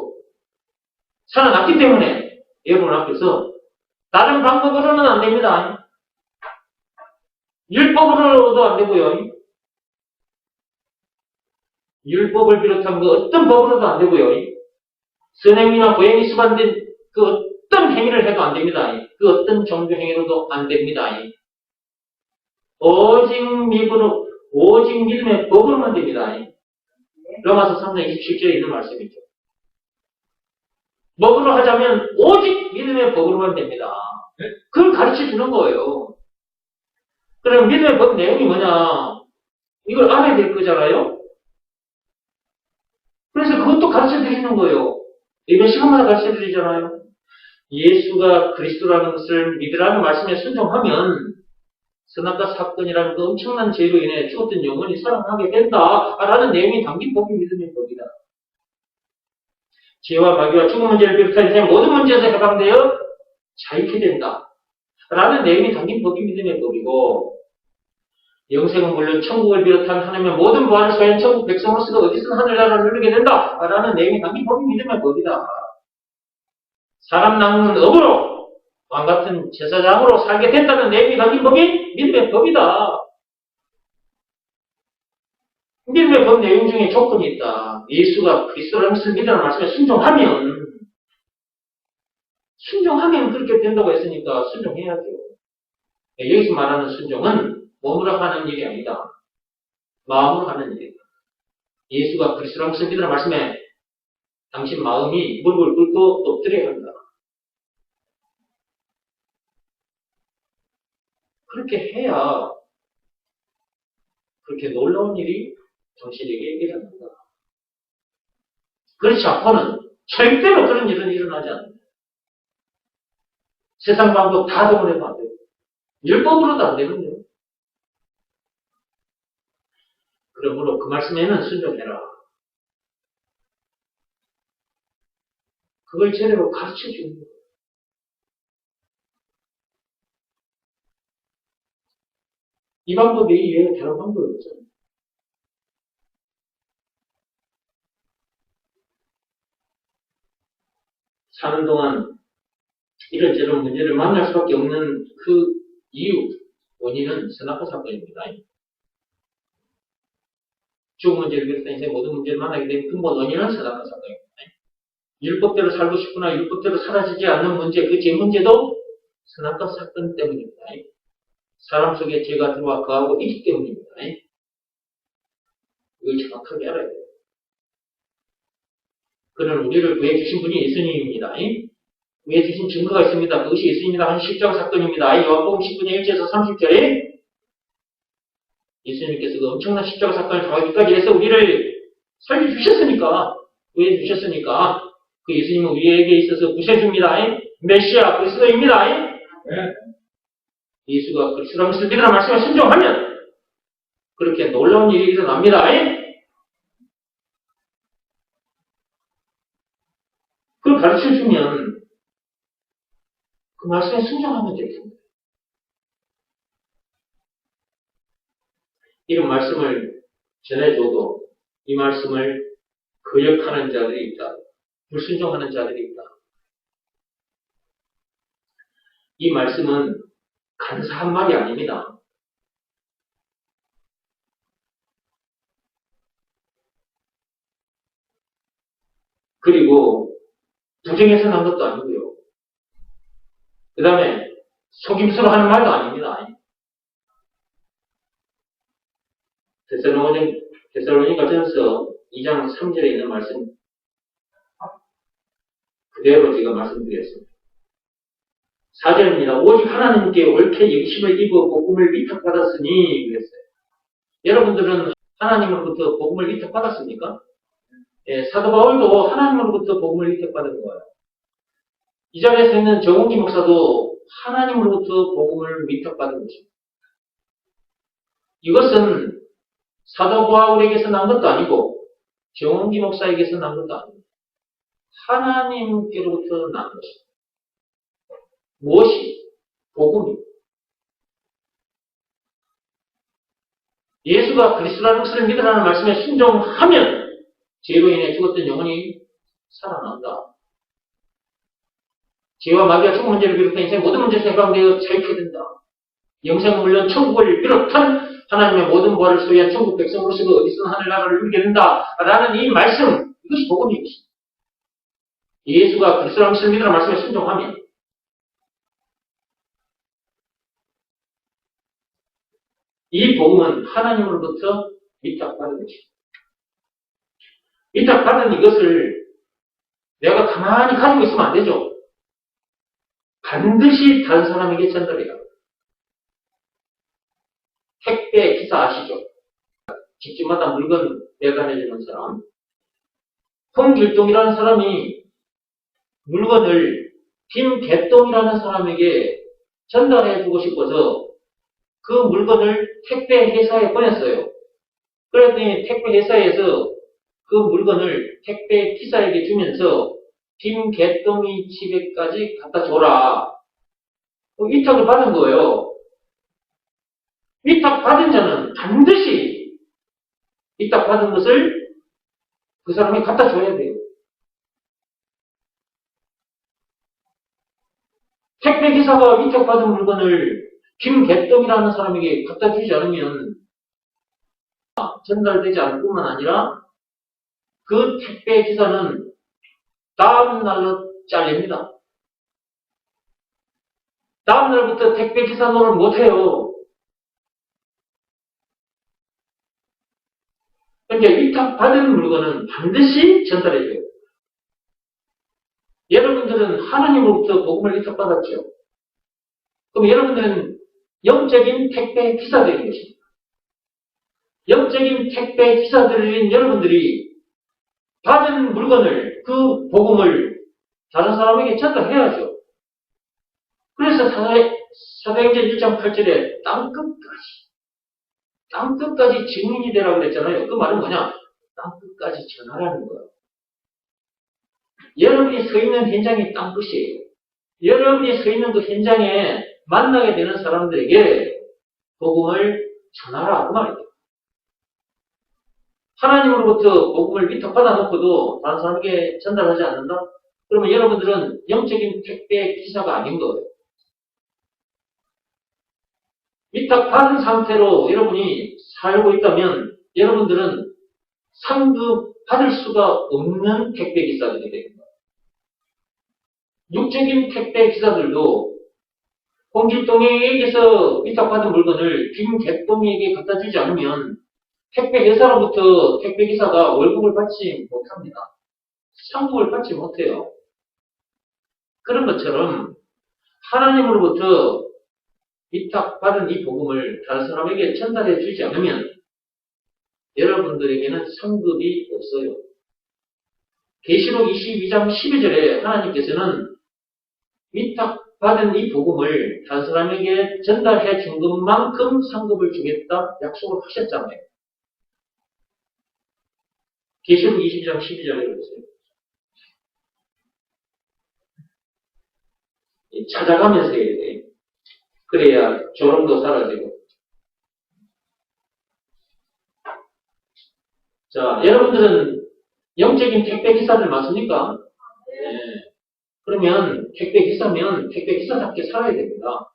살아났기 때문에 여러분 앞에서 다른 방법으로는 안 됩니다. 율법으로도 안 되고요. 율법을 비롯한 그 어떤 법으로도 안 되고요. 선행이나 고행이 수반된 그 어떤 행위를 해도 안 됩니다. 그 어떤 종교 행위로도 안 됩니다. 오직 믿음의 법으로만 됩니다. 로마서 3장 27절에 있는 말씀이죠. 법으로 하자면 오직 믿음의 법으로만 됩니다. 그걸 가르쳐 주는 거예요. 그럼 믿음의 법 내용이 뭐냐? 이걸 알아야 될 거잖아요? 그래서 그것도 가르쳐 드리는 거예요. 이번 시간마다 가르쳐 드리잖아요. 예수가 그리스도라는 것을 믿으라는 말씀에 순종하면 선악과 사건이라는 그 엄청난 죄로 인해 죽었던 영혼이 살아나게 된다라는 내용이 담긴 법이 믿음의 법이다. 죄와 마귀와 죽음 문제를 비롯한 인생 모든 문제에서 해방되어 자유케 된다. 라는 내용이 담긴 법이 믿음의 법이고, 영생은 물론 천국을 비롯한 하나님의 모든 부활을 소유한 천국 백성으로서도 어디서든 하늘나라를 누리게 된다. 라는 내용이 담긴 법이 믿음의 법이다. 사람 낳는 업으로 왕같은 제사장으로 살게 된다는 내용이 담긴 법이 믿음의 법이다. 믿음의 법 내용 중에 조건이 있다. 예수가 그리스도라는 것을 믿으라는 말씀에 순종하면 그렇게 된다고 했으니까 순종해야죠. 여기서 말하는 순종은 몸으로 하는 일이 아니다. 마음으로 하는 일이다. 예수가 그리스도라는 것을 믿으라는 말씀에 당신 마음이 무릎을 꿇고 엎드려야 한다. 그렇게 해야 그렇게 놀라운 일이 당신에게 일어난다. 그렇지 않고는 절대로 그런 일은 일어나지 않는다. 세상 방법 다 동원해도 안 되고 율법으로도 안 되는데요. 그러므로 그 말씀에는 순종해라. 그걸 제대로 가르쳐 주는 거예요. 이 방법 이외에 다른 방법이 없잖아요. 사는 동안 이런저런 문제를 만날 수밖에 없는 그 이유, 원인은 선악과 사건입니다. 죽음 문제를 비롯한 인생 모든 문제를 만나게 된 근본 원인은 선악과 사건입니다. 율법대로 살고 싶구나 율법대로 사라지지 않는 문제, 그 죄 문제도 선악과 사건 때문입니다. 사람 속에 죄가 들어와 거하고 있기 때문입니다. 이걸 정확하게 알아야 돼요. 그는 우리를 구해주신 분이 예수님입니다. 구해주신 증거가 있습니다. 그것이 예수님이라 한 십자가 사건입니다. 요한복음 10분의 1절에서 30절에 예수님께서 그 엄청난 십자가 사건을 당하기까지 해서 우리를 살려주셨으니까, 구해주셨으니까, 그 예수님은 우리에게 있어서 구세주입니다. 메시아 그리스도입니다. 예수가 그리스도라는 것을 믿으라는 말씀에 순종하면 그렇게 놀라운 일이 일어납니다. 그걸 가르쳐주면 그 말씀에 순종하면 되겠습니다. 이런 말씀을 전해줘도 이 말씀을 거역하는 자들이 있다. 불순종하는 자들이 있다. 이 말씀은 간사한 말이 아닙니다. 그리고 부정해서 난 것도 아니고요. 그 다음에 속임수로 하는 말도 아닙니다. 데살로니가전서 2장 3절에 있는 말씀 그대로 제가 말씀드렸습니다. 4절입니다. 오직 하나님께 옳게 영심을 입어 복음을 위탁받았으니 그랬어요. 여러분들은 하나님으로부터 복음을 위탁받았습니까? 사도 바울도 하나님으로부터 복음을 위탁받은 거예요. 이 자리에 서 있는 정홍기 목사도 하나님으로부터 복음을 위탁받은 것입니다. 이것은 사도 바울에게서 난 것도 아니고 정홍기 목사에게서 난 것도 아닙니다. 하나님께로부터 난 것입니다. 무엇이? 복음입니다. 예수가 그리스도라는 것을 믿으라는 말씀에 순종하면 죄로 인해 죽었던 영혼이 살아난다. 죄와 마귀와 죽음 문제를 비롯한 인생 모든 문제에서 해방되어 자유케 된다. 영생은 물론 천국을 비롯한 하나님의 모든 부활을 소유한 천국 백성으로서도 어디서든 하늘나라를 누리게 된다. 라는 이 말씀, 이것이 복음입니다. 예수가 그리스도라는 것을 믿으라는 말씀에 순종하면 이 복음은 하나님으로부터 위탁받은 것입니다. 위탁받은 이것을 내가 가만히 가지고 있으면 안 되죠. 반드시 다른 사람에게 전달해야 합니다. 택배 기사 아시죠? 집집마다 물건 배달해주는 사람. 홍길동이라는 사람이 물건을 김개똥이라는 사람에게 전달해주고 싶어서 그 물건을 택배 회사에 보냈어요. 그랬더니 택배 회사에서 그 물건을 택배 기사에게 주면서 김개똥이 집에까지 갖다 줘라. 위탁을 받은 거예요. 위탁 받은 자는 반드시 위탁 받은 것을 그 사람이 갖다 줘야 돼요. 택배 기사가 위탁 받은 물건을 김개똥이라는 사람에게 갖다 주지 않으면 전달되지 않을 뿐만 아니라 그 택배 기사는 다음날로 잘립니다. 다음날부터 택배 기사 노릇 못해요. 그러니까 위탁받은 물건은 반드시 전달해줘요. 여러분들은 하나님으로부터 복음을 위탁받았죠. 그럼 여러분들은 영적인 택배 기사들인 것입니다. 영적인 택배 기사들인 여러분들이 받은 물건을, 그 복음을 다른 사람에게 전달해야죠. 그래서 사도행전 1장 8절에 땅끝까지 증인이 되라고 그랬잖아요. 그 말은 뭐냐? 땅끝까지 전하라는 거예요. 여러분이 서 있는 현장이 땅끝이에요. 여러분이 서 있는 그 현장에 만나게 되는 사람들에게 복음을 전하라 그 말이에요. 하나님으로부터 복음을 위탁받아 놓고도 다른 사람에게 전달하지 않는다? 그러면 여러분들은 영적인 택배 기사가 아닌 거예요. 위탁받은 상태로 여러분이 살고 있다면 여러분들은 상급 받을 수가 없는 택배 기사들이 됩니다. 육적인 택배 기사들도 홍길동에게서 위탁받은 물건을 김개똥에게 갖다 주지 않으면 택배 회사로부터 택배 기사가 월급을 받지 못합니다. 상급을 받지 못해요. 그런 것처럼 하나님으로부터 위탁받은 이 복음을 다른 사람에게 전달해 주지 않으면 여러분들에게는 상급이 없어요. 계시록 22장 12절에 하나님께서는 위탁받은 이 복음을 다른 사람에게 전달해 준 것만큼 상급을 주겠다 약속을 하셨잖아요. 계시록 22장 12절에 보세요. 찾아가면서 해야 돼. 그래야 조롱도 사라지고. 자, 여러분들은 영적인 택배 기사들 맞습니까? 네. 그러면 택배 기사면 택배 기사답게 살아야 됩니다.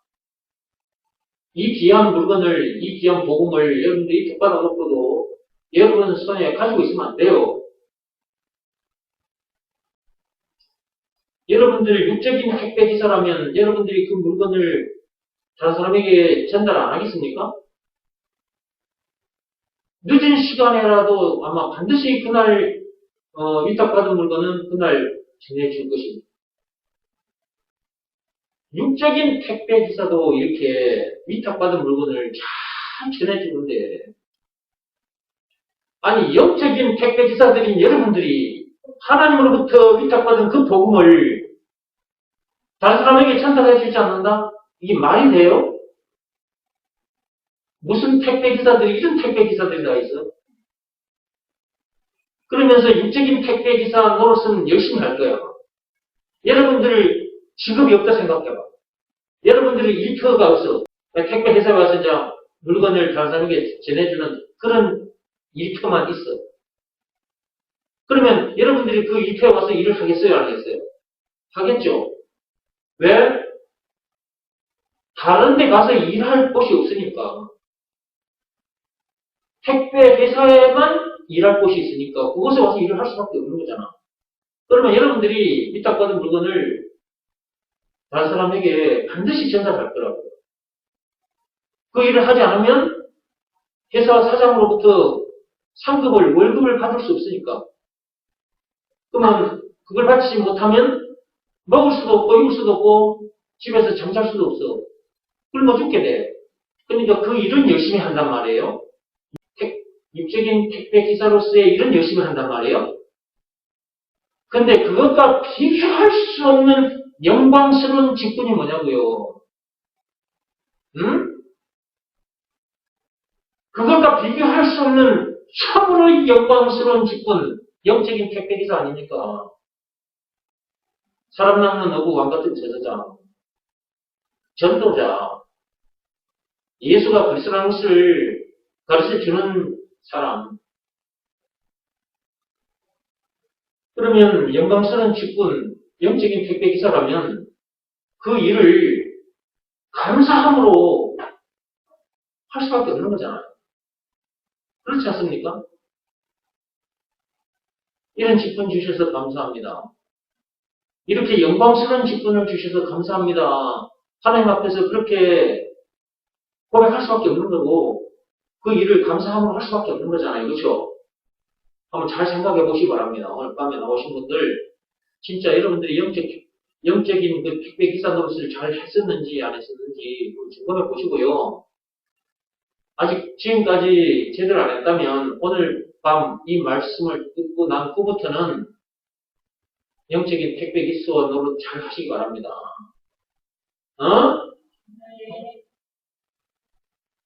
이 귀한 물건을, 이 귀한 복음을 여러분들이 택받아 놓고도 여러분 손에 가지고 있으면 안 돼요. 여러분들 육적인 택배 기사라면 여러분들이 그 물건을 다른 사람에게 전달 안 하겠습니까? 늦은 시간에라도 아마 반드시 그날 위탁받은 물건은 그날 전해줄 것입니다. 육적인 택배 기사도 이렇게 위탁받은 물건을 잘 전해주는데 아니 영적인 택배 기사들인 여러분들이 하나님으로부터 위탁받은 그 복음을 다른 사람에게 전달해 주지 않는다? 이게 말이 돼요? 무슨 택배 기사들이 이런 택배 기사들이 다 있어? 그러면서 육적인 택배 기사 노릇은 열심히 할 거야. 여러분들 직업이 없다 생각해봐. 여러분들이 일터가 없어. 택배 회사에 와서 이제 물건을 다른 사람에게 전해주는 그런 일터만 있어. 그러면 여러분들이 그 일터에 와서 일을 하겠어요? 안 하겠어요? 하겠죠. 왜? 다른 데 가서 일할 곳이 없으니까. 택배 회사에만 일할 곳이 있으니까 그곳에 와서 일을 할 수밖에 없는 거잖아. 그러면 여러분들이 위탁받은 물건을 다른 사람에게 반드시 전달할 거라고요. 그 일을 하지 않으면 회사 사장으로부터 상급을, 월급을 받을 수 없으니까. 그러면 그걸 바치지 못하면 먹을 수도 없고 입을 수도 없고 집에서 잠잘 수도 없어. 굶어 죽게 돼. 그러니까 그 일은 열심히 한단 말이에요. 육적인 택배 기사로서의 일은 열심히 한단 말이에요. 근데 그것과 비교할 수 없는 영광스러운 직분이 뭐냐고요. 응? 그것과 비교할 수 없는 참으로 영광스러운 직분, 영적인 택배 기사 아닙니까? 사람 낳는 어부 왕 같은 제사장, 전도자, 예수가 그리스도라는 것을 가르쳐 주는 사람. 그러면 영광스러운 직분, 영적인 택배 기사라면 그 일을 감사함으로 할 수밖에 없는 거잖아요. 그렇지 않습니까? 이런 직분 주셔서 감사합니다. 이렇게 영광스러운 직분을 주셔서 감사합니다. 하나님 앞에서 그렇게 고백할 수밖에 없는 거고 그 일을 감사함으로 할 수밖에 없는 거잖아요. 그렇죠? 한번 잘 생각해 보시기 바랍니다. 오늘 밤에 나오신 분들 진짜 여러분들이 영적인 그 택배 기사 노릇을 잘 했었는지 안 했었는지 점검해 보시고요. 아직 지금까지 제대로 안 했다면 오늘 밤 이 말씀을 듣고 난 후부터는 영적인 택배 기사 노릇 잘 하시기 바랍니다. 어?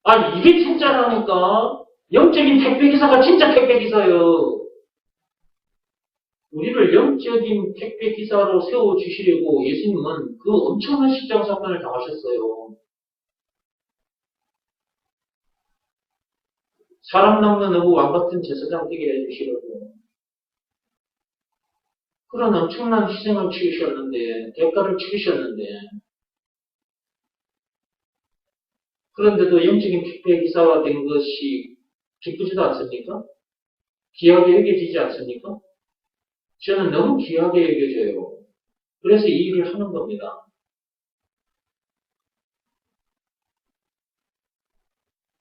아, 이게 진짜라니까. 영적인 택배 기사가 진짜 택배 기사요. 우리를 영적인 택배 기사로 세워주시려고 예수님은 그 엄청난 십자가사건을 당하셨어요. 사람 낚는 어부 왕 같은 제사장 되게 해주시려고. 그런 엄청난 희생을 치르셨는데, 대가를 치르셨는데, 그런데도 영적인 택배 기사가 된 것이 기쁘지도 않습니까? 귀하게 여겨지지 않습니까? 저는 너무 귀하게 여겨져요. 그래서 이 일을 하는 겁니다.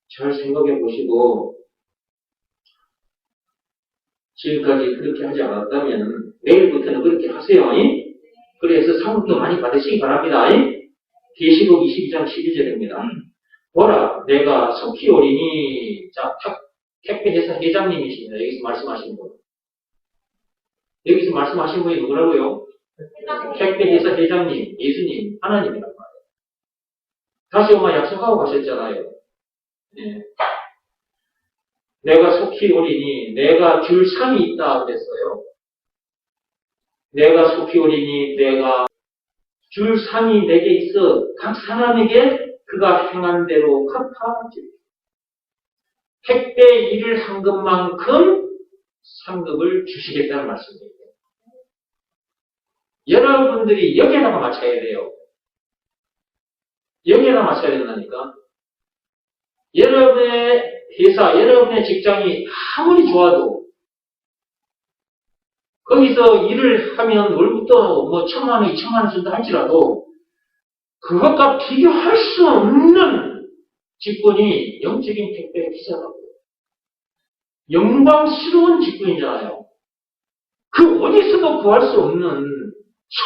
잘 생각해 보시고, 지금까지 그렇게 하지 않았다면, 내일부터는 그렇게 하세요. 그래서 상급도 많이 받으시기 바랍니다. 계시록 22장 12절입니다. 보라, 내가 속히 오리니, 자, 택배회사 회장님이십니다. 여기서 말씀하신 분. 여기서 말씀하신 분이 누구라고요? 택배회사 회장님, 예수님, 하나님이란 말이에요. 다시 엄마 약속하고 가셨잖아요. 네. 내가 속히 오리니, 내가 줄 상이 있다 그랬어요. 내가 속히 오리니, 내가 줄 상이 내게 있어 각 사람에게 그가 행한 대로 갚아주리. 택배 일을 한 것만큼 상급을 주시겠다는 말씀입니다. 여러분들이 여기에다가 맞춰야 돼요. 여기에다 맞춰야 된다니까. 여러분의 회사, 여러분의 직장이 아무리 좋아도 거기서 일을 하면 월급도 뭐 1,000만 원, 2,000만 원 준다 할지라도 그것과 비교할 수 없는 직분이 영적인 택배 기사라고. 영광스러운 직분이잖아요. 그 어디서도 구할 수 없는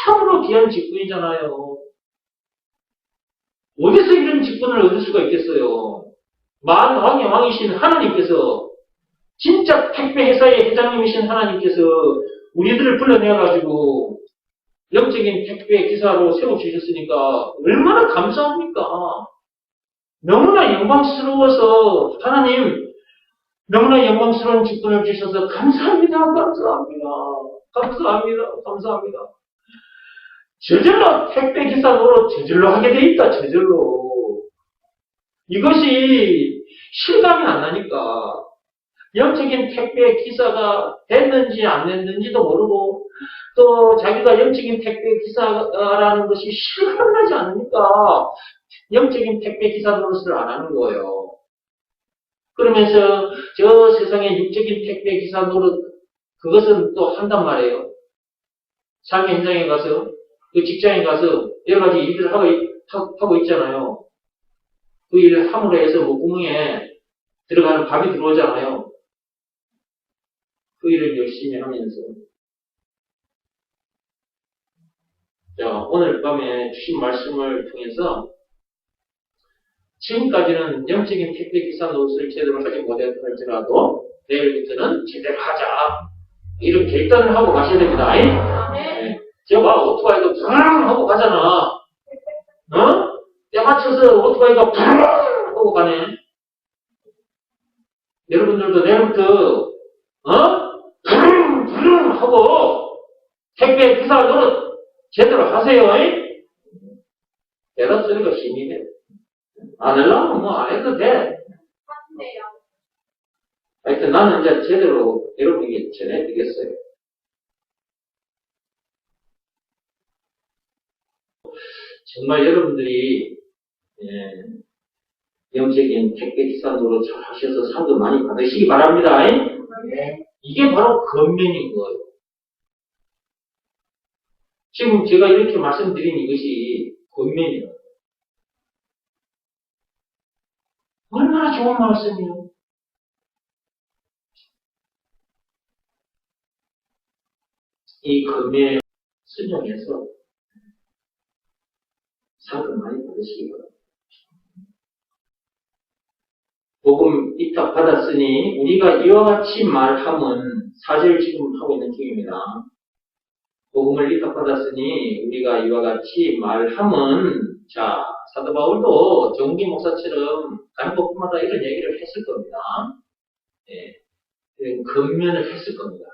참으로 귀한 직분이잖아요. 어디서 이런 직분을 얻을 수가 있겠어요? 만왕의 왕이신 하나님께서 진짜 택배 회사의 회장님이신 하나님께서 우리들을 불러내가지고 영적인 택배 기사로 세워주셨으니까 얼마나 감사합니까? 너무나 영광스러워서 하나님 너무나 영광스러운 직분을 주셔서 감사합니다. 감사합니다. 감사합니다. 감사합니다. 저절로 택배 기사 노릇 저절로 하게 돼 있다. 저절로. 이것이 실감이 안 나니까 영적인 택배 기사가 됐는지 안 됐는지도 모르고 또 자기가 영적인 택배 기사라는 것이 실감나지 않으니까 영적인 택배 기사 노릇을 안 하는 거예요. 그러면서 저 세상에 육적인 택배 기사 노릇 그것은 또 한단 말이에요. 삶의 현장에 가서 그 직장에 가서 여러 가지 일들을 하고 있잖아요. 그 일을 함으로 해서 목구멍에 들어가는 밥이 들어오잖아요. 그 일을 열심히 하면서 자, 오늘 밤에 주신 말씀을 통해서 지금까지는 영적인 택배 기사 노릇을 제대로 하지 못할지라도 내일부터는 제대로 하자. 이런 결단을 하고 가셔야 됩니다. 네. 제가 오토바이도 붕 하고 가잖아. 어? 때 맞춰서 오토바이가 붕 하고 가네. 여러분들도 내일부터 붕 하고 택배 기사 노릇 제대로 하세요. 대답 소리가 힘이 돼. 안 하려면 뭐 안 해도 돼. 하여튼 나는 이제 제대로 여러분에게 전해드리겠어요. 정말 여러분들이 영적인 택배 기사로 잘 하셔서 상도 많이 받으시기 바랍니다. 네. 이게 바로 권면인 거예요. 지금 제가 이렇게 말씀드린 이것이 권면이에요. 얼마나 좋은 말씀이에요. 이 권면에 순종해서 상도 많이 받으시기 바랍니다. 복음 입탁 받았으니 우리가 이와 같이 말함은 4절 지금 하고 있는 중입니다. 복음을 입탁 받았으니 우리가 이와 같이 말함은 자 사도 바울도 정기 목사처럼 다른 복음마다 이런 얘기를 했을 겁니다. 권면을 했을 겁니다.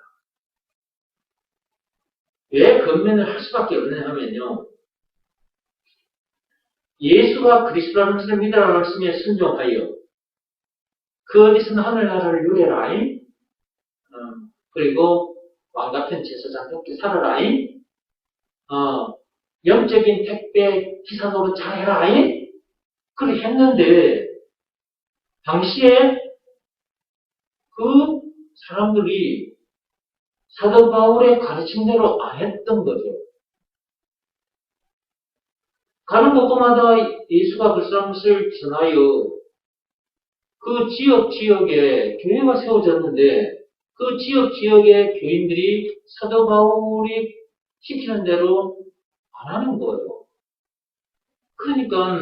왜 권면을 할 수밖에 없느냐 하면요. 예수가 그리스도라는 것을 믿으라는 말씀에 순종하여 그 어디서는 하늘나라를 누려라. 그리고 왕같은 제사장답게 살아라. 영적인 택배 기사 노릇 잘해라. 그렇게 했는데 당시에 그 사람들이 사도 바울의 가르침대로 안 했던 거죠. 가는 곳마다 예수가 그리스도라는 것을 전하여 그 지역에 교회가 세워졌는데 그 지역의 교인들이 사도 바울이 시키는 대로 안 하는 거예요. 그러니까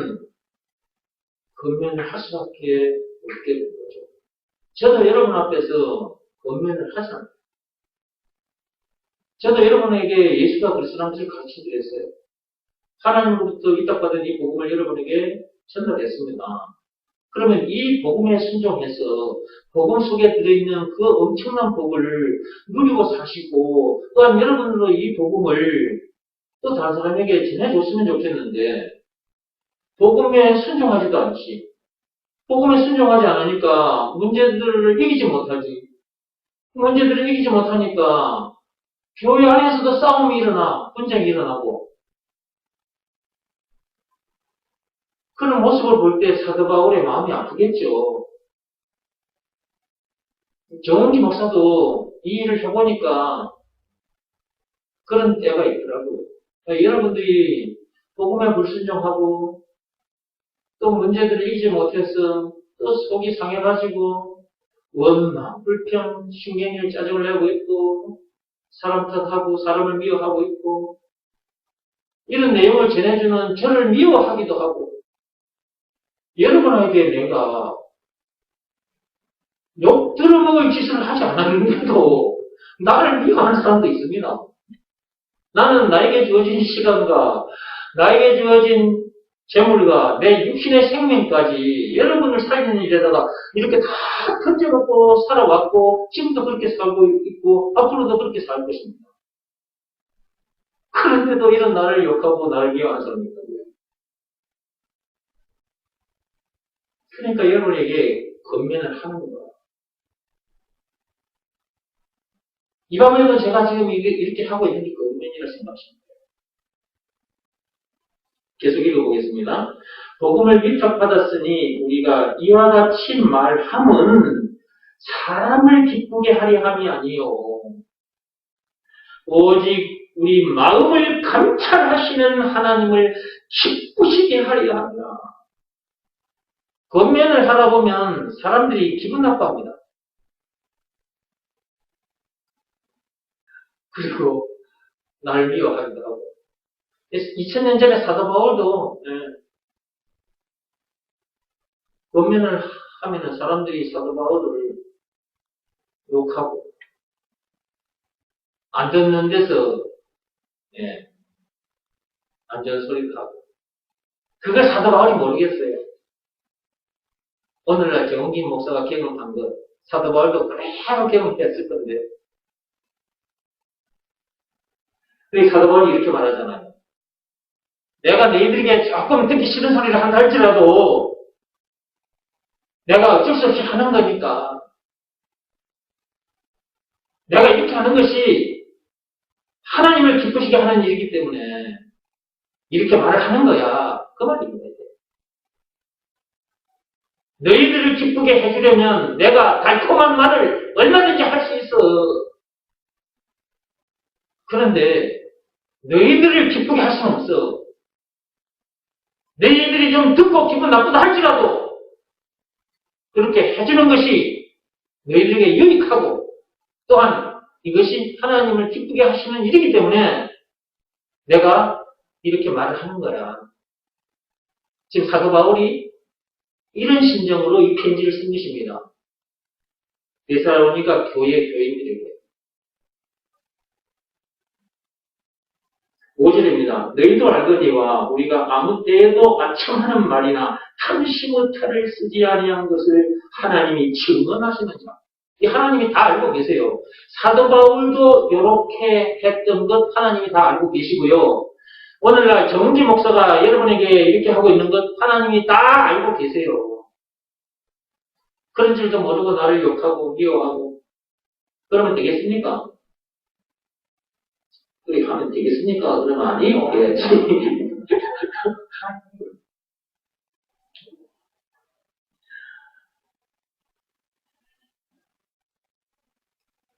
권면을 할 수밖에 없게 된 거죠. 저도 여러분 앞에서 권면을 하잖아요. 저도 여러분에게 예수가 그리스도라는 것을 가르쳐드렸어요. 하나님으로부터 위탁받은 이 복음을 여러분에게 전달했습니다. 그러면 이 복음에 순종해서 복음 속에 들어있는 그 엄청난 복을 누리고 사시고 또한 여러분도 이 복음을 또 다른 사람에게 전해줬으면 좋겠는데 복음에 순종하지도 않지. 복음에 순종하지 않으니까 문제들을 이기지 못하지. 문제들을 이기지 못하니까 교회 안에서도 싸움이 일어나, 분쟁이 일어나고 그런 모습을 볼 때 사도 바울의 마음이 아프겠죠. 정은기 목사도 이 일을 해보니까 그런 때가 있더라고요. 여러분들이 복음에 불순종하고 또 문제들을 이기지 못해서 또 속이 상해가지고 원망, 불평, 신경질 짜증을 내고 있고 사람 탓하고 사람을 미워하고 있고 이런 내용을 전해주는 저를 미워하기도 하고 여러분에게 내가 욕 들어먹을 짓을 하지 않았는데도 나를 미워하는 사람도 있습니다. 나는 나에게 주어진 시간과 나에게 주어진 재물과 내 육신의 생명까지 여러분을 살리는 일에다가 이렇게 다 던져놓고 살아왔고 지금도 그렇게 살고 있고 앞으로도 그렇게 살 것입니다. 그런데도 이런 나를 욕하고 나를 미워하는 사람이 있다고요. 그러니까 여러분에게 권면을 하는 거예요. 이 밤에도 제가 지금 이렇게 하고 있는 게 권면이라 생각하십니다. 계속 읽어보겠습니다. 복음을 위탁받았으니 우리가 이와 같이 말함은 사람을 기쁘게 하려 함이 아니요 오직 우리 마음을 감찰하시는 하나님을 기쁘시게 하려 합니다. 권면을 하다 보면 사람들이 기분 나빠합니다. 그리고 날 미워하기도 하고 2000년 전에 사도 바울도 권면을 하면은 사람들이 사도 바울을 욕하고 안 듣는 데서 안 듣는 소리도 하고 그걸 사도 바울이 모르겠어요. 오늘날 정홍긴 목사가 경험한 것 사도 바울도 그래야 경험했을 건데 그 사도 바울이 이렇게 말하잖아요. 내가 너희들에게 조금 듣기 싫은 소리를 한다 할지라도 내가 어쩔 수 없이 하는 거니까 내가 이렇게 하는 것이 하나님을 기쁘시게 하는 일이기 때문에 이렇게 말을 하는 거야. 그 말입니다. 너희들을 기쁘게 해주려면 내가 달콤한 말을 얼마든지 할 수 있어. 그런데 너희들을 기쁘게 할 수는 없어. 너희들이 좀 듣고 기분 나쁘다 할지라도 그렇게 해주는 것이 너희들에게 유익하고 또한 이것이 하나님을 기쁘게 하시는 일이기 때문에 내가 이렇게 말을 하는 거야. 지금 사도 바울이 이런 심정으로 이 편지를 쓴 것입니다. 데살로니가 교인들에게. 5절입니다. 너희도 알거니와 우리가 아무 때에도 아첨하는 말이나 탐시무탈을 쓰지 아니한 것을 하나님이 증언하시느니라. 이 하나님이 다 알고 계세요. 사도 바울도 이렇게 했던 것 하나님이 다 알고 계시고요. 오늘날 정은지 목사가 여러분에게 이렇게 하고 있는 것 하나님이 다 알고 계세요. 그런 줄도 모르고 나를 욕하고 미워하고 그러면 되겠습니까? 그렇게 하면 되겠습니까? 그러면 아니요. 해야지.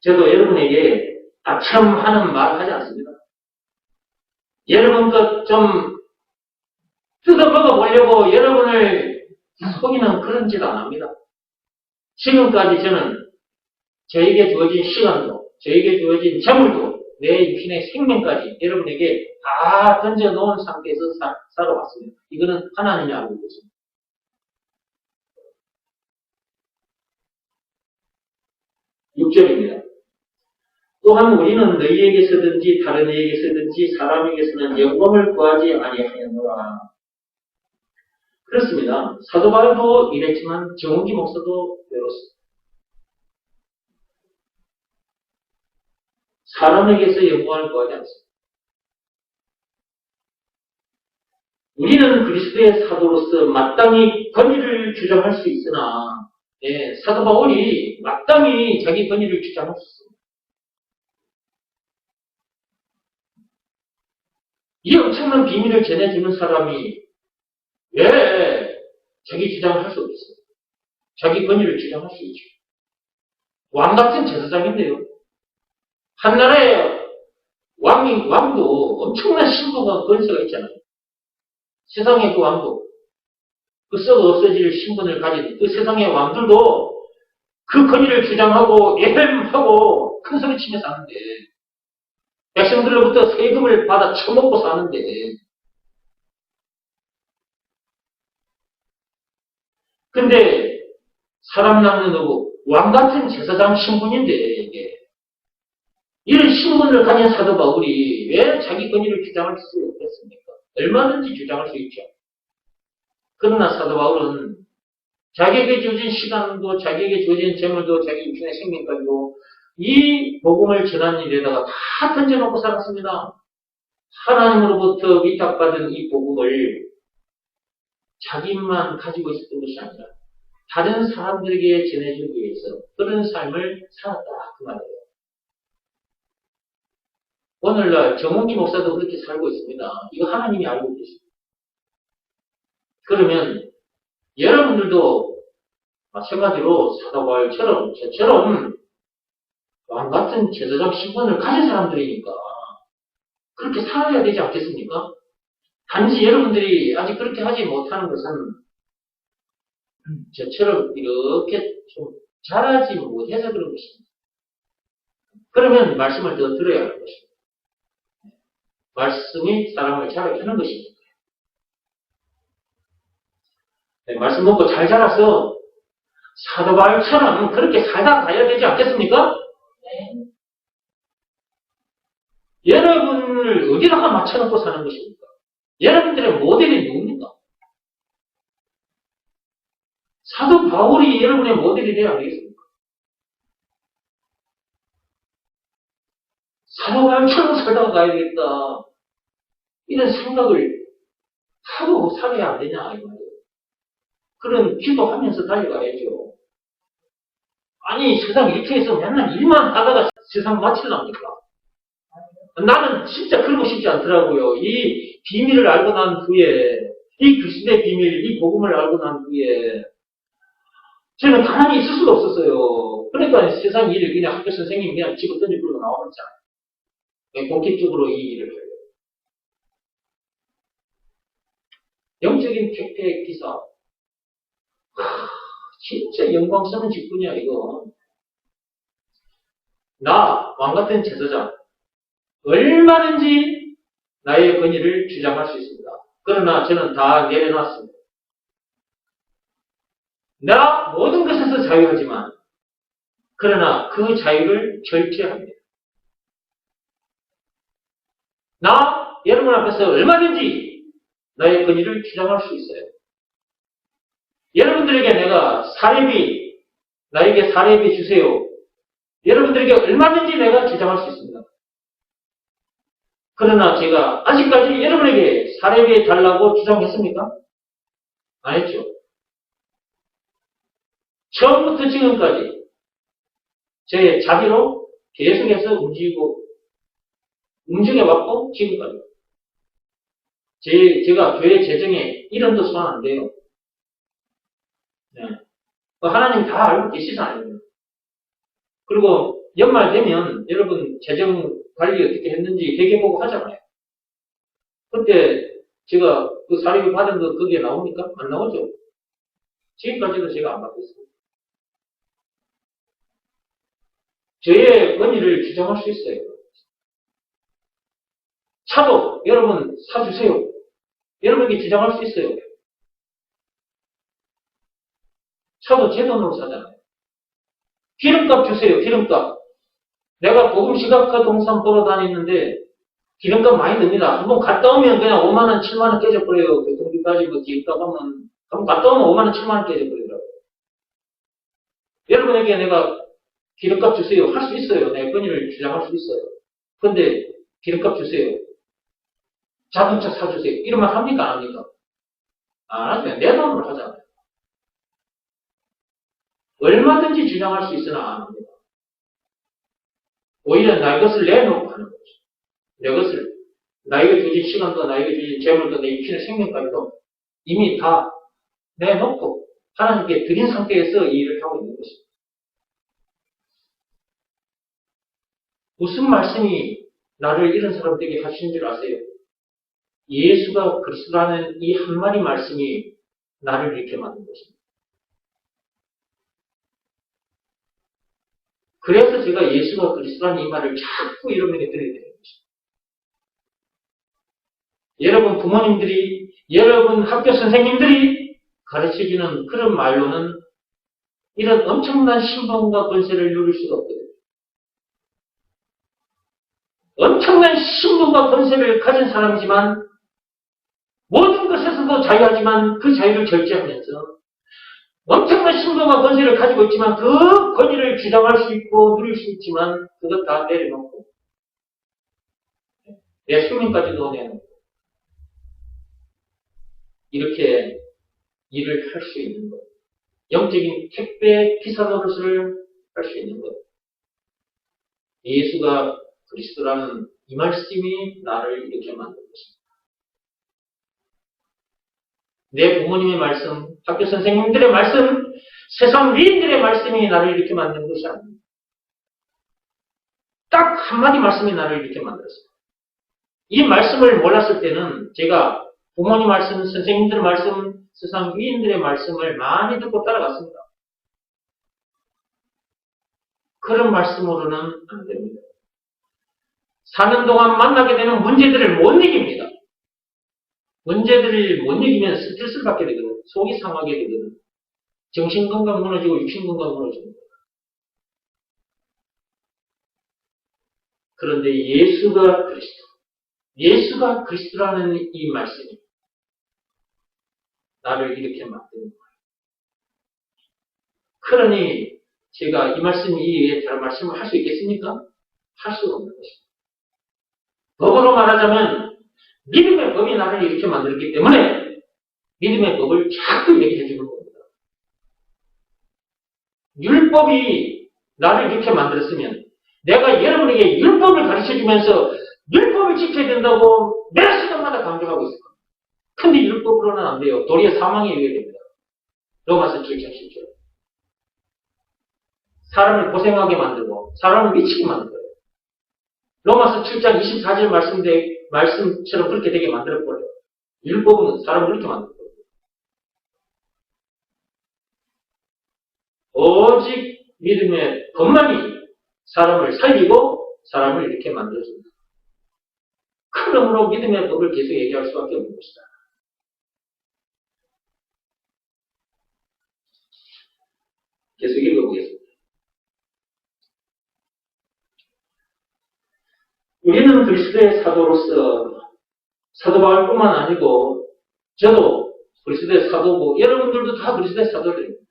저도 여러분에게 아첨하는 말 하지 않습니다. 여러분 것 좀 뜯어먹어 보려고 여러분을 속이는 그런 짓 안 합니다. 지금까지 저는 저에게 주어진 시간도, 저에게 주어진 재물도, 내 육신의 생명까지 여러분에게 다 던져놓은 상태에서 살아왔습니다. 이거는 하나님이 알고 계십니다. 6절입니다. 또한 우리는 너희에게서든지 다른 이에게서든지 사람에게서는 영광을 구하지 아니하였노라. 그렇습니다. 사도 바울도 이랬지만 정홍기 목사도 이렇습니다. 사람에게서 영광을 구하지 않습니다. 우리는 그리스도의 사도로서 마땅히 권위를 주장할 수 있으나 사도 바울이 마땅히 자기 권위를 주장할 수 있습니다. 이 엄청난 비밀을 전해주는 사람이 왜 자기 주장을 할 수 없겠어요? 자기 권위를 주장할 수 있죠. 왕 같은 제사장인데요. 한 나라의 왕도 엄청난 신분과 권세가 있잖아요. 세상의 그 왕도, 그 썩어 없어질 신분을 가진 그 세상의 왕들도 그 권위를 주장하고 예뱀하고 큰 소리 치며 사는데 백성들로부터 세금을 받아 처먹고 사는데 근데 사람 낳는 왕 같은 제사장 신분인데 이게 이런 신분을 가진 사도 바울이 왜 자기 권위를 주장할 수 없겠습니까? 얼마든지 주장할 수 있죠. 그러나 사도 바울은 자기에게 주어진 시간도 자기에게 주어진 재물도 자기 육신의 생명까지도 이 복음을 전하는 일에다가 다 던져놓고 살았습니다. 하나님으로부터 위탁받은 이 복음을 자기만 가지고 있었던 것이 아니라 다른 사람들에게 전해주기 위해서 그런 삶을 살았다 그 말이에요. 오늘날 정홍기 목사도 그렇게 살고 있습니다. 이거 하나님이 알고 계십니다. 그러면 여러분들도 마찬가지로 사도 바울처럼 저처럼 왕같은 제사장 신분을 가진 사람들이니까 그렇게 살아야 되지 않겠습니까? 단지 여러분들이 아직 그렇게 하지 못하는 것은 저처럼 이렇게 좀 잘하지 못해서 그런 것입니다. 그러면 말씀을 더 들어야 할 것입니다. 말씀이 사람을 자라게 하는 것입니다. 네, 말씀 먹고 잘 자라서 사도 바울처럼 그렇게 살다 가야 되지 않겠습니까? 네. 여러분을 어디다가 맞춰놓고 사는 것입니까? 여러분들의 모델이 누굽니까? 사도 바울이 여러분의 모델이 되어야 하겠습니까? 사도 바울처럼 살다가 가야 되겠다. 이런 생각을 하고 살아야 안 되냐, 이 말이에요. 그런 기도하면서 달려가야죠. 아니, 세상 이렇게 해서 맨날 일만 하다가 세상 마칠랍니까? 나는 진짜 그러고 싶지 않더라고요. 이 비밀을 알고 난 후에, 이 그리스도의 비밀, 이 복음을 알고 난 후에, 저는 가만히 있을 수가 없었어요. 그러니까 세상 일을 그냥 학교 선생님이 그냥 집어 던져버리고 나와버렸잖아요. 본격적으로 이 일을 해요. 영적인 택배 기사. 진짜 영광스러운 직분이야, 이거. 나, 왕같은 제사장, 얼마든지 나의 권위를 주장할 수 있습니다. 그러나 저는 다 내려놨습니다. 나 모든 것에서 자유하지만, 그러나 그 자유를 절제합니다. 나, 여러분 앞에서 얼마든지 나의 권위를 주장할 수 있어요. 여러분들에게 내가 사례비, 나에게 사례비 주세요. 여러분들에게 얼마든지 내가 주장할 수 있습니다. 그러나 제가 아직까지 여러분에게 사례비 달라고 주장했습니까? 안 했죠. 처음부터 지금까지 저의 자비로 계속해서 움직여왔고, 지금까지. 제가 교회 재정에 1원도 소환 안 돼요. 네. 하나님 다 알고 계시잖아요. 그리고 연말 되면 여러분 재정 관리 어떻게 했는지 회계보고 하잖아요. 그때 제가 그 사례비 받은 거 거기에 나옵니까? 안 나오죠? 지금까지도 제가 안 받고 있습니다. 저의 권위를 주장할 수 있어요. 차도 여러분 사주세요. 여러분에게 주장할 수 있어요. 차도 제 돈으로 사잖아요. 기름값 주세요. 기름값. 내가 복음 시각화 동산 보러 다니는데 기름값 많이 듭니다. 한번 갔다 오면 그냥 5만원, 7만원 깨져버려요. 교통비까지 뭐 기름값 하면 한번 갔다 오면 5만원, 7만원 깨져버리더라고요. 여러분에게 내가 기름값 주세요. 할 수 있어요. 내 권위를 주장할 수 있어요. 근데 기름값 주세요. 자동차 사주세요. 이러면 합니까? 안 합니까? 안 하죠. 내 돈으로 하잖아요. 얼마든지 주장할 수 있으나 안 합니다. 오히려 나 것을 내놓고 하는 거죠. 내 것을, 나에게 주신 시간도, 나에게 주신 재물도, 내 입히는 생명까지도 이미 다 내놓고 하나님께 드린 상태에서 이 일을 하고 있는 것입니다. 무슨 말씀이 나를 이런 사람 되게 하시는 줄 아세요? 예수가 그리스도라는 이 한마디 말씀이 나를 이렇게 만든 것입니다. 그래서 제가 예수가 그리스도라는 이 말을 자꾸 여러분에게 드려야 되는 것입니다. 여러분 부모님들이, 여러분 학교 선생님들이 가르쳐주는 그런 말로는 이런 엄청난 신분과 권세를 누릴 수가 없거든요. 엄청난 신분과 권세를 가진 사람이지만 모든 것에서도 자유하지만 그 자유를 절제하면서 엄청난 신분과 권세를 가지고 있지만 그 권위를 주장할 수 있고 누릴 수 있지만 그것 다 내려놓고 내 생명까지도 내놓고 이렇게 일을 할 수 있는 것. 영적인 택배 기사 노릇을 할 수 있는 것. 예수가 그리스도라는 이 말씀이 나를 이렇게 만든 것입니다. 내 부모님의 말씀, 학교 선생님들의 말씀, 세상 위인들의 말씀이 나를 이렇게 만든 것이 아닙니다. 딱 한마디 말씀이 나를 이렇게 만들었습니다. 이 말씀을 몰랐을 때는 제가 부모님 말씀, 선생님들 말씀, 세상 위인들의 말씀을 많이 듣고 따라갔습니다. 그런 말씀으로는 안 됩니다. 사는 동안 만나게 되는 문제들을 못 이깁니다. 문제들을 못 이기면 스트레스를 받게 되거든. 속이 상하게 되거든. 정신건강 무너지고 육신건강 무너지고. 그런데 예수가 그리스도. 예수가 그리스도라는 이 말씀이 나를 이렇게 만드는 거예요. 그러니 제가 이 말씀 이외에 다른 말씀을 할 수 있겠습니까? 할 수 없는 것입니다. 법으로 말하자면 믿음의 법이 나를 이렇게 만들었기 때문에 믿음의 법을 자꾸 얘기해 주는 겁니다. 율법이 나를 이렇게 만들었으면 내가 여러분에게 율법을 가르쳐 주면서 율법을 지켜야 된다고 매 시간마다 강조하고 있을 겁니다. 근데 율법으로는 안 돼요. 도리어 사망에 이르게 됩니다. 로마서 7장 10절. 사람을 고생하게 만들고 사람을 미치게 만들어요. 로마서 7장 24절 말씀처럼 그렇게 되게 만들어버려요. 율법은 사람을 그렇게 만들어요. 오직 믿음의 법만이 사람을 살리고 사람을 이렇게 만들어줍니다. 그러므로 믿음의 법을 계속 얘기할 수밖에 없는 것이다. 계속 읽어보겠습니다. 우리는 그리스도의 사도로서 사도 바울뿐만 아니고 저도 그리스도의 사도고 여러분들도 다 그리스도의 사도들입니다.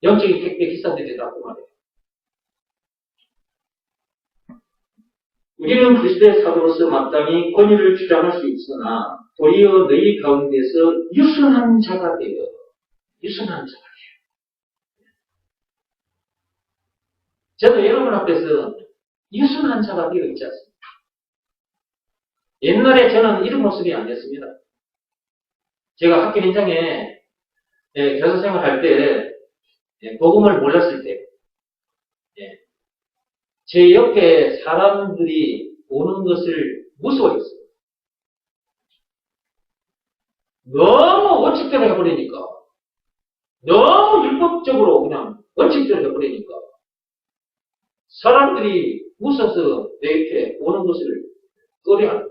영적인 택배 기사들이라고 말해요. 우리는 그리스도의 사도로서 마땅히 권위를 주장할 수 있으나 도리어 너희 가운데서 유순한 자가 되어 유순한 자가 되어 저도 여러분 앞에서 유순한 자가 되어 있지 않습니까? 옛날에 저는 이런 모습이 아니었습니다. 제가 학교 현장에 교사 생활할 때 복음을 몰랐을 때 제 옆에 사람들이 오는 것을 무서워했어요. 너무 원칙대로 해버리니까 너무 율법적으로 그냥 원칙대로 해버리니까 사람들이 웃어서 내 옆에 오는 것을 꺼려하는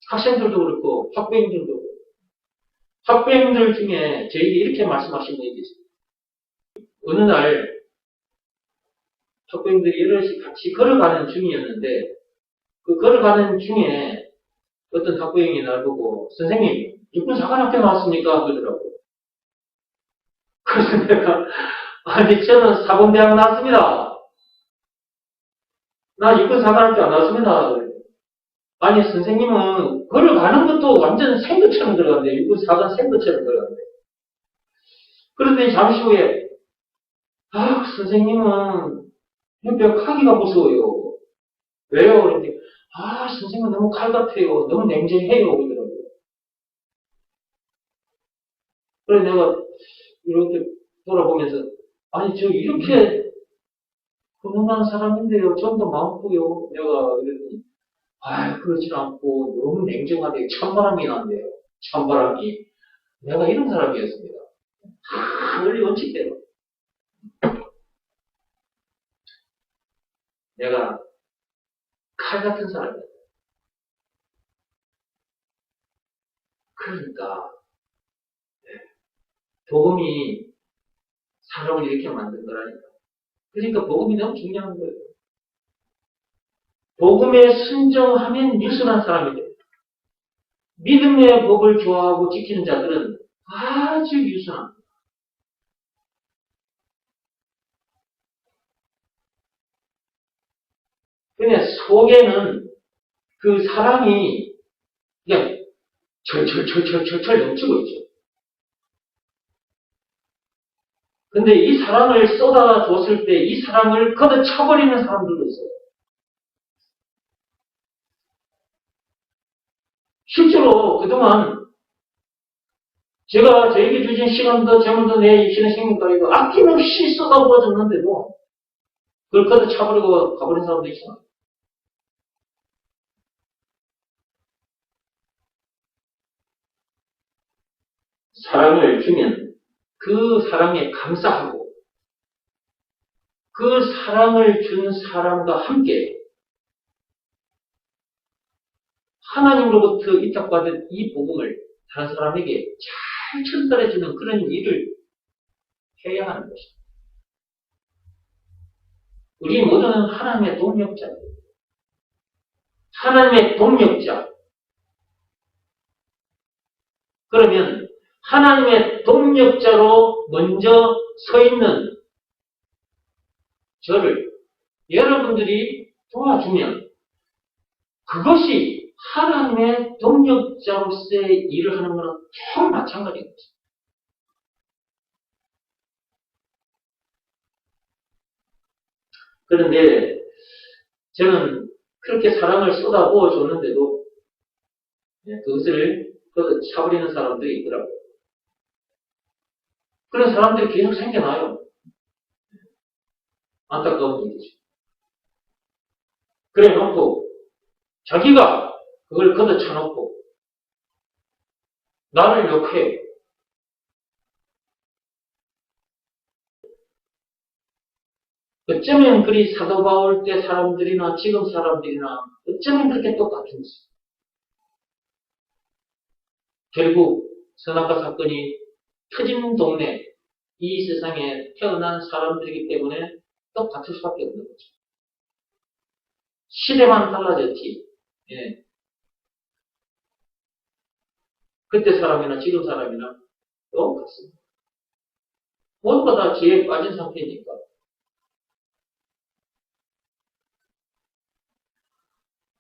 학생들도 그렇고 학부형들도 그렇고 학부형들 중에 저에게 이렇게 말씀하신 분이 계십니다. 어느 날 학부형들이 여럿이 같이 걸어가는 중이었는데 그 걸어가는 중에 어떤 학부형이 날 보고 선생님 육군 사관학교 나왔습니까? 그러더라고요. 그래서 내가 아니 저는 사범대학 나왔습니다. 나 육군 사관학교 안 나왔습니다. 아니 선생님은 걸어가는 것도 완전 생도처럼 들어간대. 육군 사관 생도처럼 들어간대. 그런데 잠시 후에 선생님은 벽하기가 무서워요. 왜요? 그랬더니 선생님은 너무 칼 같아요. 너무 냉정해요. 그러더라고요. 그래서 내가 이렇게 돌아보면서 아니 저 이렇게 훈훈한 사람인데요. 좀 더 많고요. 내가 이랬더니 그렇지 않고 너무 냉정하게 찬바람이 난대요. 찬바람이. 내가 이런 사람이었습니다. 원리 원칙대로. 내가 칼 같은 사람이었어요. 그러니까 복음이 사람을 이렇게 만든 거라니까. 그러니까 복음이 너무 중요한 거예요. 복음에 순종하면 유순한 사람이 됩니다. 믿음의 법을 좋아하고 지키는 자들은 아주 유순합니다. 그냥 속에는 그 사랑이 그냥 철철 넘치고 있죠. 근데 이 사랑을 쏟아줬을 때 이 사랑을 걷어차버리는 사람들도 있어요. 실제로 그동안 제가 저에게 주신 시간도 재물도 내 입시는 생명도 이고 아낌없이 쏟아부어졌는데도 그걸 걷어차버리고 가버린 사람도 있어요. 사랑을 주면 그 사랑에 감사하고 그 사랑을 준 사람과 함께 하나님으로부터 위탁받은 이 복음을 다른 사람에게 잘 전달해주는 그런 일을 해야 하는 것입니다. 우리 모두는 하나님의 동력자입니다. 하나님의 동력자. 그러면 하나님의 동력자로 먼저 서 있는 저를 여러분들이 도와주면 그것이 하나님의 동력자로서의 일을 하는 것은 참 마찬가지입니다. 그런데 저는 그렇게 사랑을 쏟아부어 줬는데도 그것을 차버리는 사람들이 있더라고요. 그런 사람들이 계속 생겨나요. 안타까운 일이죠. 그래 놓고 자기가 그걸 걷어차놓고 나를 욕해요. 어쩌면 그리 사도 바울 때 사람들이나 지금 사람들이나 어쩌면 그렇게 똑같은지. 결국 선악과 사건이 터진 동네, 이 세상에 태어난 사람들이기 때문에 똑같을 수밖에 없는 거죠. 시대만 달라졌지. 예. 그때 사람이나 지금 사람이나 똑같습니다. 모두가 다 지혜에 빠진 상태니까.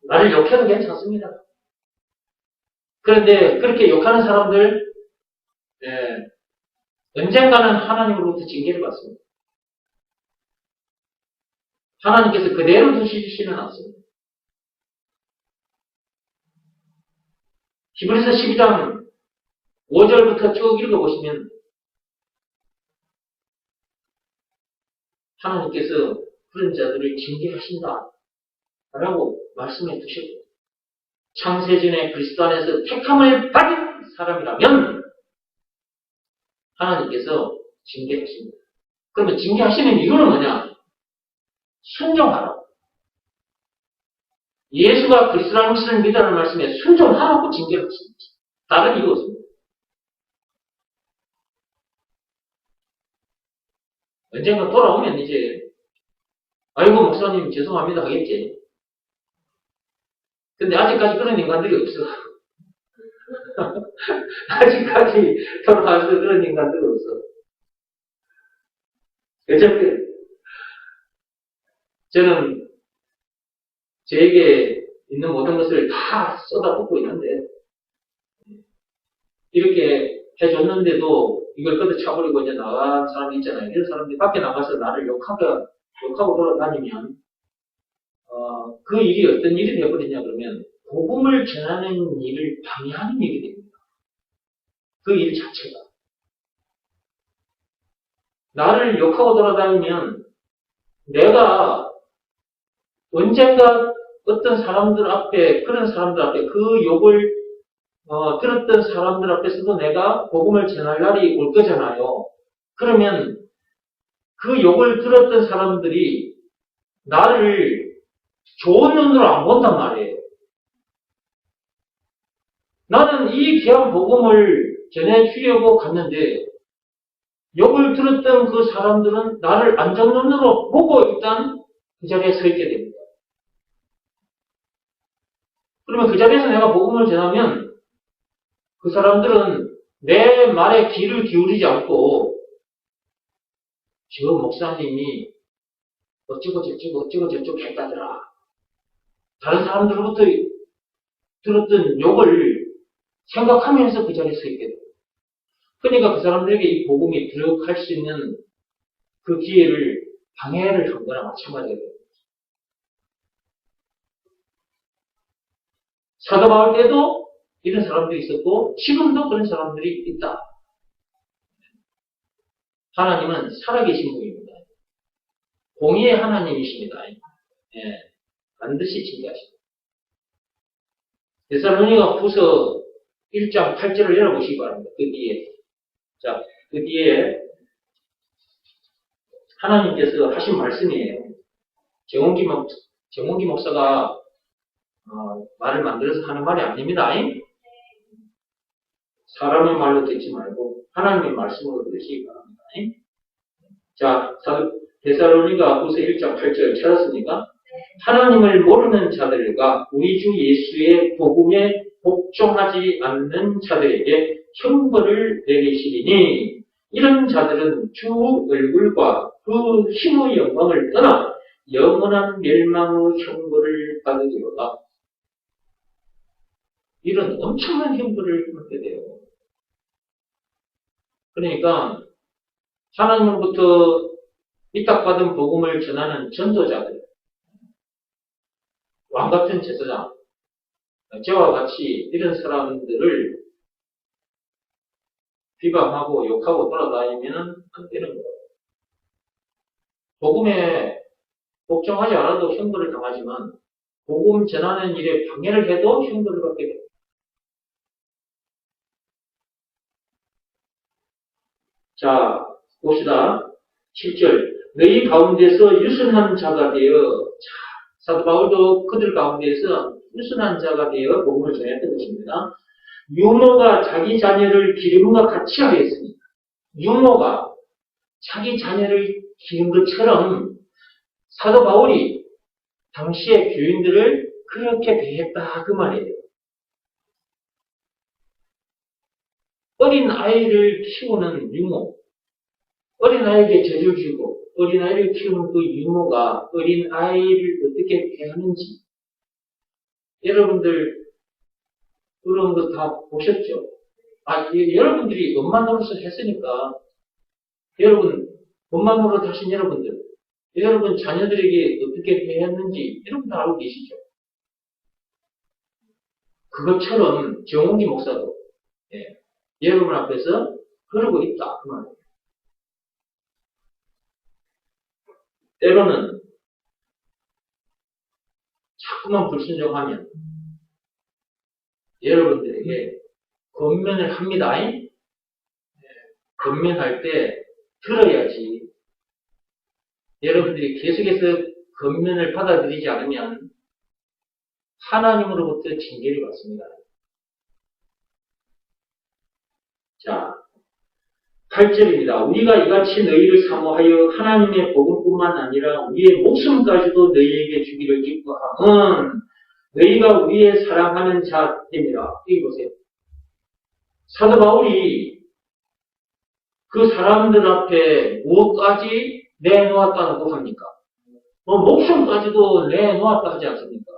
나를 욕해도 괜찮습니다. 그런데 그렇게 욕하는 사람들, 언젠가는 하나님으로부터 징계를 받습니다. 하나님께서 그대로 두시지는 않습니다. 히브리서 12장 5절부터 쭉 읽어보시면 하나님께서 그런 자들을 징계하신다 라고 말씀해 두셨고 창세전에 그리스도 안에서 택함을 받은 사람이라면 하나님께서 징계하십니다. 그러면 징계하시는 이유는 뭐냐? 순종하라고. 예수가 그리스도라는 것을 믿으라는 말씀에 순종하라고 징계를 하십니다. 다른 이유 없습니다. 언젠가 돌아오면 이제 아이고 목사님 죄송합니다 하겠지. 근데 아직까지 그런 인간들이 없어. 아직까지 돌아와서 그런 인간들이 없어. 어차피 저는 저에게 있는 모든 것을 다 쏟아붓고 있는데 이렇게 해줬는데도 이걸 걷어차버리고 이제 나간 사람이 있잖아요. 이런 사람들이 밖에 나가서 나를 욕하고 돌아다니면 그 일이 어떤 일이 되어버리냐 그러면 복음을 전하는 일을 방해하는 일이 됩니다. 그 일 자체가. 나를 욕하고 돌아다니면 내가 언젠가 어떤 사람들 앞에, 그런 사람들 앞에 그 욕을 들었던 사람들 앞에서도 내가 복음을 전할 날이 올 거잖아요. 그러면 그 욕을 들었던 사람들이 나를 좋은 눈으로 안 본단 말이에요. 나는 이 귀한 복음을 전해주려고 갔는데 욕을 들었던 그 사람들은 나를 안 좋은 눈으로 보고 일단 그 자리에 서 있게 됩니다. 그러면 그 자리에서 내가 복음을 전하면 그 사람들은 내 말에 귀를 기울이지 않고 저 목사님이 어쩌고 저쩌고 했다더라. 다른 사람들로부터 들었던 욕을 생각하면서 그 자리에 서 있게 돼요. 그러니까 그 사람들에게 이 복음이 들어갈 수 있는 그 기회를 방해를 한 거나 마찬가지예요. 사도 바울 때도 이런 사람들이 있었고 지금도 그런 사람들이 있다. 하나님은 살아계신 분입니다. 공의의 하나님이십니다. 예, 반드시 징계하십니다. 데살로니가 후서 1장 8절을 열어보시기 바랍니다. 그 뒤에. 자, 그 뒤에 하나님께서 하신 말씀이에요. 정홍기 목사가 말을 만들어서 하는 말이 아닙니다. 사람의 말로 듣지 말고 하나님의 말씀으로 들으시기 바랍니다. 자, 데살로니가 후서 1장 8절 찾았습니까? 하나님을 모르는 자들과 우리 주 예수의 복음에 복종하지 않는 자들에게 형벌을 내리시리니 이런 자들은 주 얼굴과 그 힘의 영광을 떠나 영원한 멸망의 형벌을 받으리로다. 이런 엄청난 형벌을 받게 돼요. 그러니까 하나님으로부터 위탁받은 복음을 전하는 전도자들, 왕같은 제사장, 저와 같이 이런 사람들을 비방하고 욕하고 돌아다니면 안 되는 거예요. 복음에 복종하지 않아도 형벌을 당하지만 복음 전하는 일에 방해를 해도 형벌을 받게 됩니다. 자, 봅시다. 7절. 너희 가운데서 유순한 자가 되어, 사도 바울도 그들 가운데서 유순한 자가 되어 복음을 전했던 것입니다. 유모가 자기 자녀를 기름과 같이 하였습니다. 유모가 자기 자녀를 기른 것처럼 사도 바울이 당시의 교인들을 그렇게 대했다 그 말이에요. 어린 아이를 키우는 유모, 어린 아이에게 젖을 주고 어린 아이를 키우는 그 유모가 어린 아이를 어떻게 대하는지 여러분들 그런 거 다 보셨죠? 여러분들이 엄마 노릇을 했으니까 여러분 엄마 노릇 하신 여러분 자녀들에게 어떻게 대했는지 여러분 다 알고 계시죠? 그것처럼 정홍기 목사도 여러분 앞에서 그러고 있다 그 말이에요. 때로는 자꾸만 불순종하면 여러분들에게 권면을 합니다. 권면할 때 들어야지. 여러분들이 계속해서 권면을 받아들이지 않으면 하나님으로부터 징계를 받습니다. 자, 8절입니다. 우리가 이같이 너희를 사모하여 하나님의 복음뿐만 아니라 우리의 목숨까지도 너희에게 주기를 기뻐함은 너희가 우리의 사랑하는 자입니다. 여기 보세요. 사도 바울이 그 사람들 앞에 무엇까지 내놓았다고 합니까? 목숨까지도 내놓았다 하지 않습니까?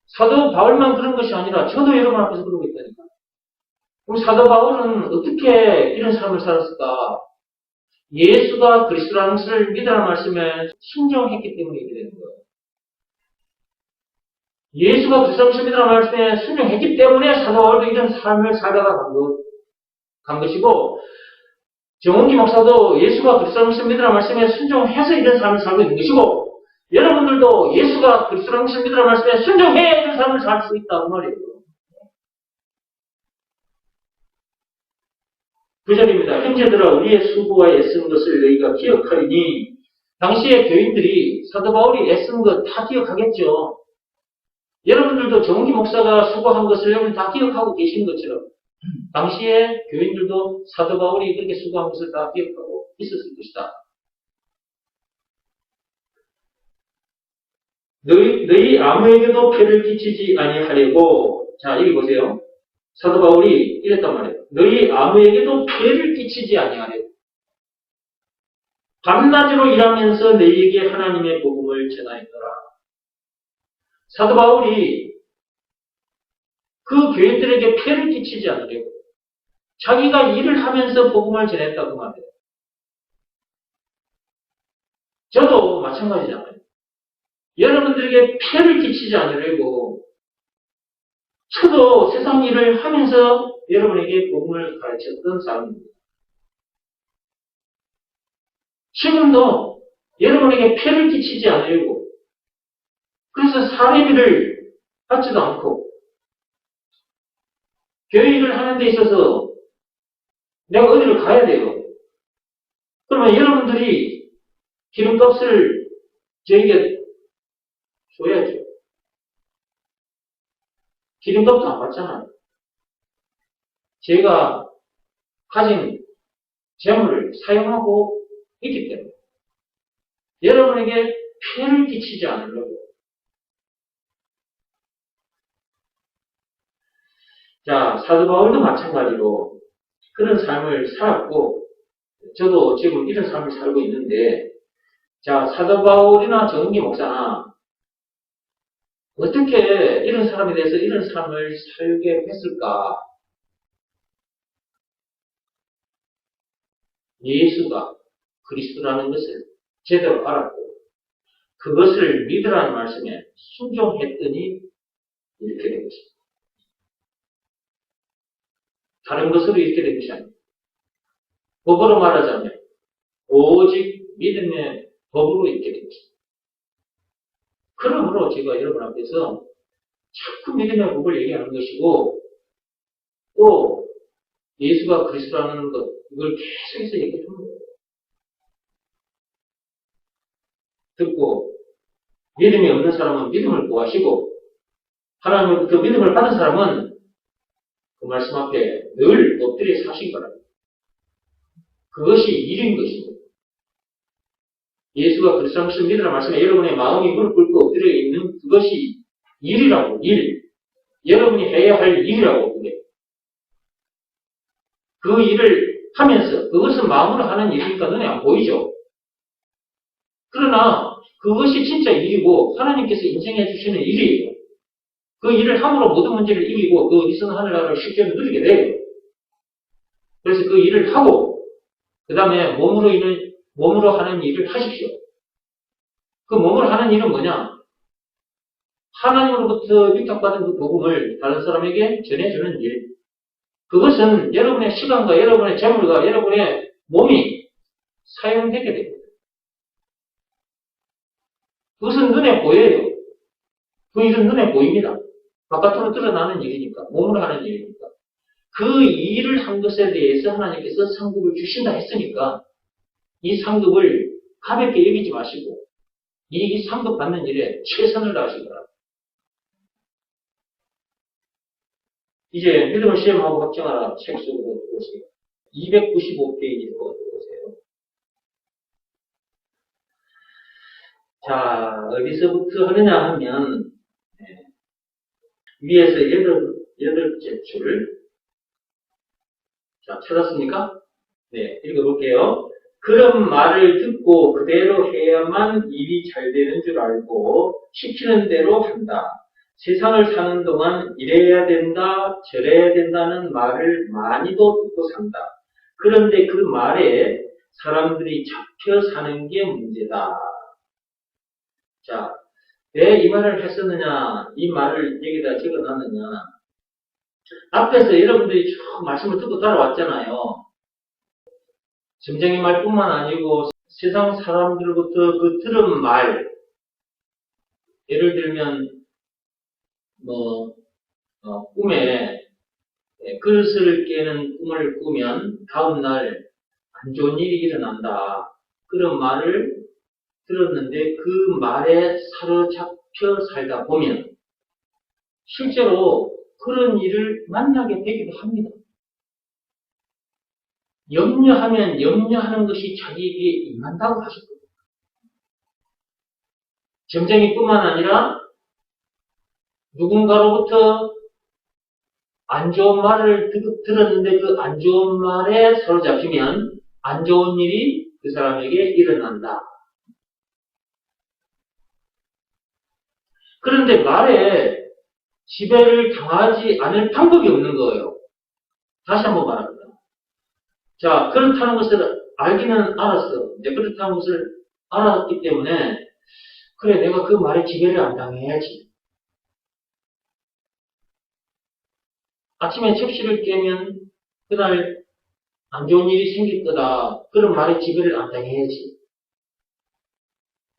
사도 바울만 그런 것이 아니라 저도 여러분 앞에서 그러고 있다니까. 그럼 사도 바울은 어떻게 이런 삶을 살았을까? 예수가 그리스도라는 것을 믿으라는 말씀에 순종했기 때문에 이렇게 되는 거예요. 예수가 그리스도라는 것을 믿으라는 말씀에 순종했기 때문에 사도 바울도 이런 삶을 살다가 간 것이고 정홍기 목사도 예수가 그리스도라는 것을 믿으라는 말씀에 순종해서 이런 삶을 살고 있는 것이고 여러분들도 예수가 그리스도라는 것을 믿으라는 말씀에 순종해 이런 삶을 살 수 있다 그 말이에요. 9절입니다. 형제들아 우리의 수고와 애쓴 것을 너희가 기억하리니 당시의 교인들이 사도 바울이 애쓴 것 다 기억하겠죠. 여러분들도 정홍기 목사가 수고한 것을 여러분 다 기억하고 계시는 것처럼 당시의 교인들도 사도 바울이 그렇게 수고한 것을 다 기억하고 있었을 것이다. 너희 아무에게도 폐를 끼치지 아니하려고 자 여기 보세요. 사도 바울이 이랬단 말이에요. 너희 아무에게도 폐를 끼치지 아니하려고 밤낮으로 일하면서 너희에게 하나님의 복음을 전하였더라. 사도 바울이 그 교인들에게 폐를 끼치지 않으려고 자기가 일을 하면서 복음을 전했다고 말해요. 저도 마찬가지잖아요. 여러분들에게 폐를 끼치지 않으려고 저도 세상 일을 하면서 여러분에게 복음을 가르쳤던 사람입니다. 지금도 여러분에게 폐를 끼치지 않으려고 그래서 사람의 일을 하지도 않고 교회 일을 하는 데 있어서 내가 어디를 가야 돼요. 그러면 여러분들이 기름값을 저에게 줘야죠. 기름값도 안 받잖아요. 제가 가진 재물을 사용하고 있기 때문에 여러분에게 피해를 끼치지 않으려고. 자, 사도 바울도 마찬가지로 그런 삶을 살았고, 저도 지금 이런 삶을 살고 있는데, 자, 사도 바울이나 정은기 목사나 어떻게 이런 사람에 대해서 이런 삶을 살게 했을까? 예수가 그리스도라는 것을 제대로 알았고, 그것을 믿으라는 말씀에 순종했더니 이렇게 된 것입니다. 다른 것으로 이렇게 된 것이 아닙니다. 법으로 말하자면 오직 믿음의 법으로 이렇게 된 것입니다. 그러므로 제가 여러분 앞에서 자꾸 믿음의 법을 얘기하는 것이고, 또 예수가 그리스도라는 것, 이걸 계속해서 얘기해 주는 거예요. 듣고 믿음이 없는 사람은 믿음을 구하시고, 하나님으로부터 믿음을 받은 사람은 그 말씀 앞에 늘 엎드려 사신 거랍니다. 그것이 일인 것입니다. 예수가 그리스도라는 것을 믿으라는 말씀에 여러분의 마음이 무릎 꿇고 엎드려 있는 그것이 일이라고, 일. 여러분이 해야 할 일이라고, 그게. 그 일을 하면서, 그것은 마음으로 하는 일이니까 눈에 안 보이죠. 그러나, 그것이 진짜 일이고, 하나님께서 인정해 주시는 일이에요. 그 일을 함으로 모든 문제를 이기고, 그 이선 하늘나라를 실제로 누리게 돼요. 그래서 그 일을 하고, 그 다음에 몸으로 하는 일을 하십시오. 그 몸으로 하는 일은 뭐냐? 하나님으로부터 위탁받은 그 복음을 다른 사람에게 전해주는 일. 그것은 여러분의 시간과 여러분의 재물과 여러분의 몸이 사용되게 됩니다. 그것은 눈에 보여요. 그 일은 눈에 보입니다. 바깥으로 드러나는 일이니까, 몸으로 하는 일이니까. 그 일을 한 것에 대해서 하나님께서 상급을 주신다 했으니까 이 상급을 가볍게 여기지 마시고 이 상급 받는 일에 최선을 다하시기 바랍니다. 이제 믿음을 시험하고 확정하라 책 속으로 보세요. 295페이지로 보세요. 자, 어디서부터 하느냐 하면 위에서 8째 줄. 자, 찾았습니까? 네, 읽어볼게요. 그런 말을 듣고 그대로 해야만 일이 잘 되는 줄 알고 시키는 대로 한다. 세상을 사는 동안 이래야 된다, 저래야 된다는 말을 많이도 듣고 산다. 그런데 그 말에 사람들이 잡혀 사는 게 문제다. 자, 왜 이 말을 했었느냐, 이 말을 여기다 적어놨느냐. 앞에서 여러분들이 쭉 말씀을 듣고 따라왔잖아요. 점쟁이 말뿐만 아니고 세상 사람들로부터 그 들은 말, 예를 들면 꿈에 그릇을 깨는 꿈을 꾸면 다음날 안 좋은 일이 일어난다. 그런 말을 들었는데 그 말에 사로잡혀 살다 보면 실제로 그런 일을 만나게 되기도 합니다. 염려하면 염려하는 것이 자기에게 임한다고 하셨거든요. 점쟁이뿐만 아니라 누군가로부터 안 좋은 말을 들었는데 그 안 좋은 말에 사로잡히면 안 좋은 일이 그 사람에게 일어난다. 그런데 말에 지배를 당하지 않을 방법이 없는 거예요. 다시 한번 말합니다. 자, 그렇다는 것을 알기는 알았어. 이제 그렇다는 것을 알았기 때문에 그래, 내가 그 말에 지배를 안 당해야지. 아침에 첩시를 깨면 그날 안 좋은 일이 생길 거다. 그런 말에 지배를 안 당해야지.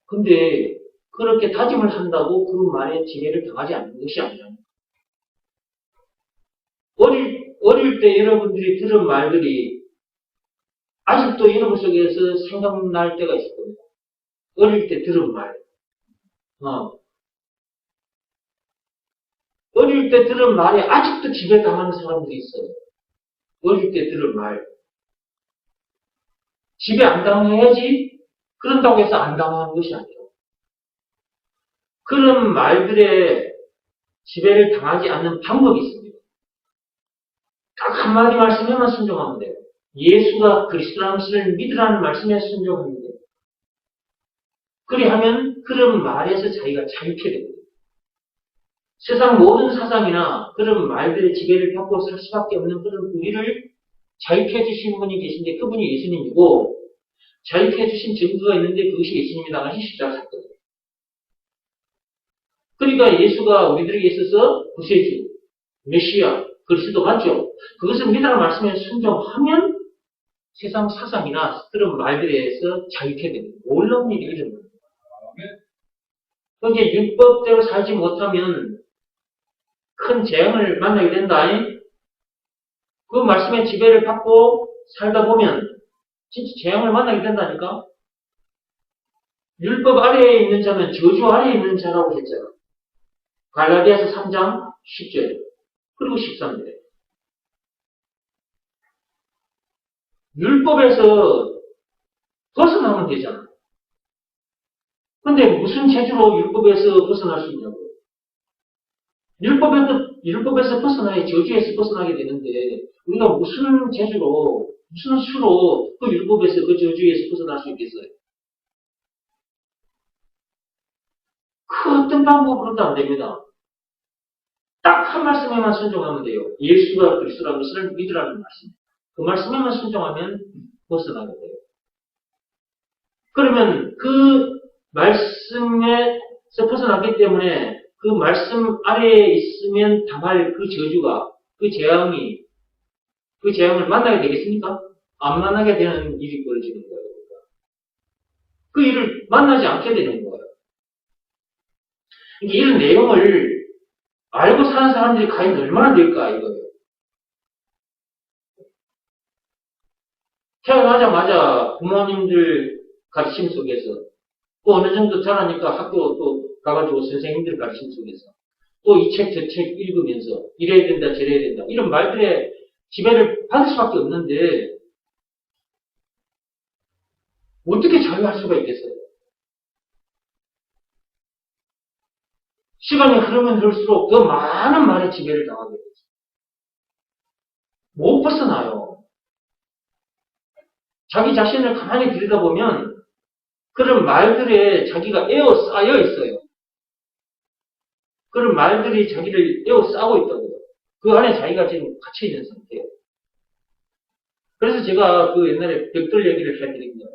근데 그렇게 다짐을 한다고 그 말에 지배를 당하지 않는 것이 아니라 어릴 때 여러분들이 들은 말들이 아직도 여러분 속에서 생각날 때가 있을 겁니다. 어릴 때 들은 말. 어. 어릴 때 들은 말에 아직도 집에 당하는 사람들이 있어요. 어릴 때 들은 말. 집에 안 당해야지 그런다고 해서 안 당하는 것이 아니에요. 그런 말들에 지배를 당하지 않는 방법이 있습니다. 딱 한마디 말씀에만 순종하면 돼요. 예수가 그리스도라는 것을 믿으라는 말씀에 순종하면 돼요. 그리하면 그런 말에서 자기가 자유케 됩니다. 세상 모든 사상이나 그런 말들의 지배를 받고 살 수밖에 없는 그런 우리를 자유케 해주신 분이 계신데 그분이 예수님이고 자유케 해주신 증거가 있는데 그것이 예수님이 당하신 십자가 사건이에요. 그러니까 예수가 우리들에게 있어서 구세주, 메시아, 그리스도 맞죠? 그것을 믿으라는 말씀에 순종하면 세상 사상이나 그런 말들에 의해서 자유케 됩니다. 놀라운 일이 일어납니다. 그러니까 율법대로 살지 못하면 큰 재앙을 만나게 된다. 그 말씀의 지배를 받고 살다 보면 진짜 재앙을 만나게 된다니까? 율법 아래에 있는 자는 저주 아래에 있는 자라고 했잖아. 갈라디아서 3장 10절 그리고 13절에 율법에서 벗어나면 되잖아. 근데 무슨 재주로 율법에서 벗어날 수 있냐고. 율법에서 벗어나야 저주에서 벗어나게 되는데 우리가 무슨 재주로 무슨 수로 그 율법에서 그 저주에서 벗어날 수 있겠어요? 그 어떤 방법으로도 안 됩니다. 딱 한 말씀에만 순종하면 돼요. 예수가 그리스도라는 것을 믿으라는 말씀. 그 말씀에만 순종하면 벗어나게 돼요. 그러면 그 말씀에서 벗어나기 때문에 그 말씀 아래에 있으면 당할 그 저주가, 그 재앙을 만나게 되겠습니까? 안 만나게 되는 일이 벌어지는 거예요. 그 일을 만나지 않게 되는 거예요. 이런 내용을 알고 사는 사람들이 과연 얼마나 될까, 이거예요. 태어나자마자 부모님들 가르침 속에서 또 어느 정도 자라니까 학교 또 가가지고 선생님들 가르침 속에서 또 이 책 저 책 읽으면서 이래야 된다 저래야 된다 이런 말들에 지배를 받을 수밖에 없는데 어떻게 자유할 수가 있겠어요? 시간이 흐르면 흐를수록 더 많은 말에 지배를 당하게 되죠. 못 벗어나요. 자기 자신을 가만히 들여다보면 그런 말들에 자기가 에워싸여 있어요. 그런 말들이 자기를 에워싸고 있다고요. 그 안에 자기가 지금 갇혀있는 상태예요. 그래서 제가 그 옛날에 벽돌 얘기를 해드린 거예요.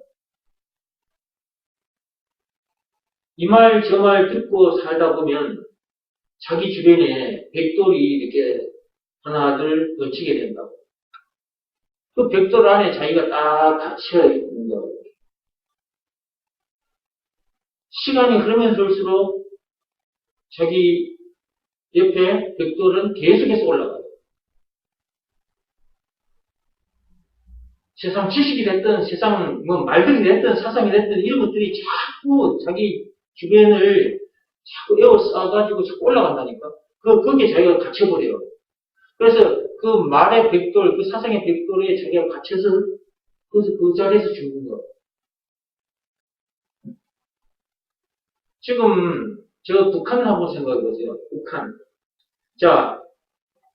이 말 저 말 듣고 살다 보면 자기 주변에 벽돌이 이렇게 하나둘 얹히게 된다고. 그 벽돌 안에 자기가 딱 갇혀 있는 거예요. 시간이 흐르면 흐를수록 자기 옆에 벽돌은 계속해서 올라가요. 세상 지식이 됐든, 세상 뭐 말들이 됐든, 사상이 됐든, 이런 것들이 자꾸 자기 주변을 자꾸 에워싸가지고 자꾸 올라간다니까? 거기에 자기가 갇혀버려요. 그래서 그 말의 벽돌, 그 사상의 벽돌에 자기가 갇혀서, 그래서 그 자리에서 죽는 거예요. 지금, 저 북한을 한번 생각해 보세요. 북한. 자,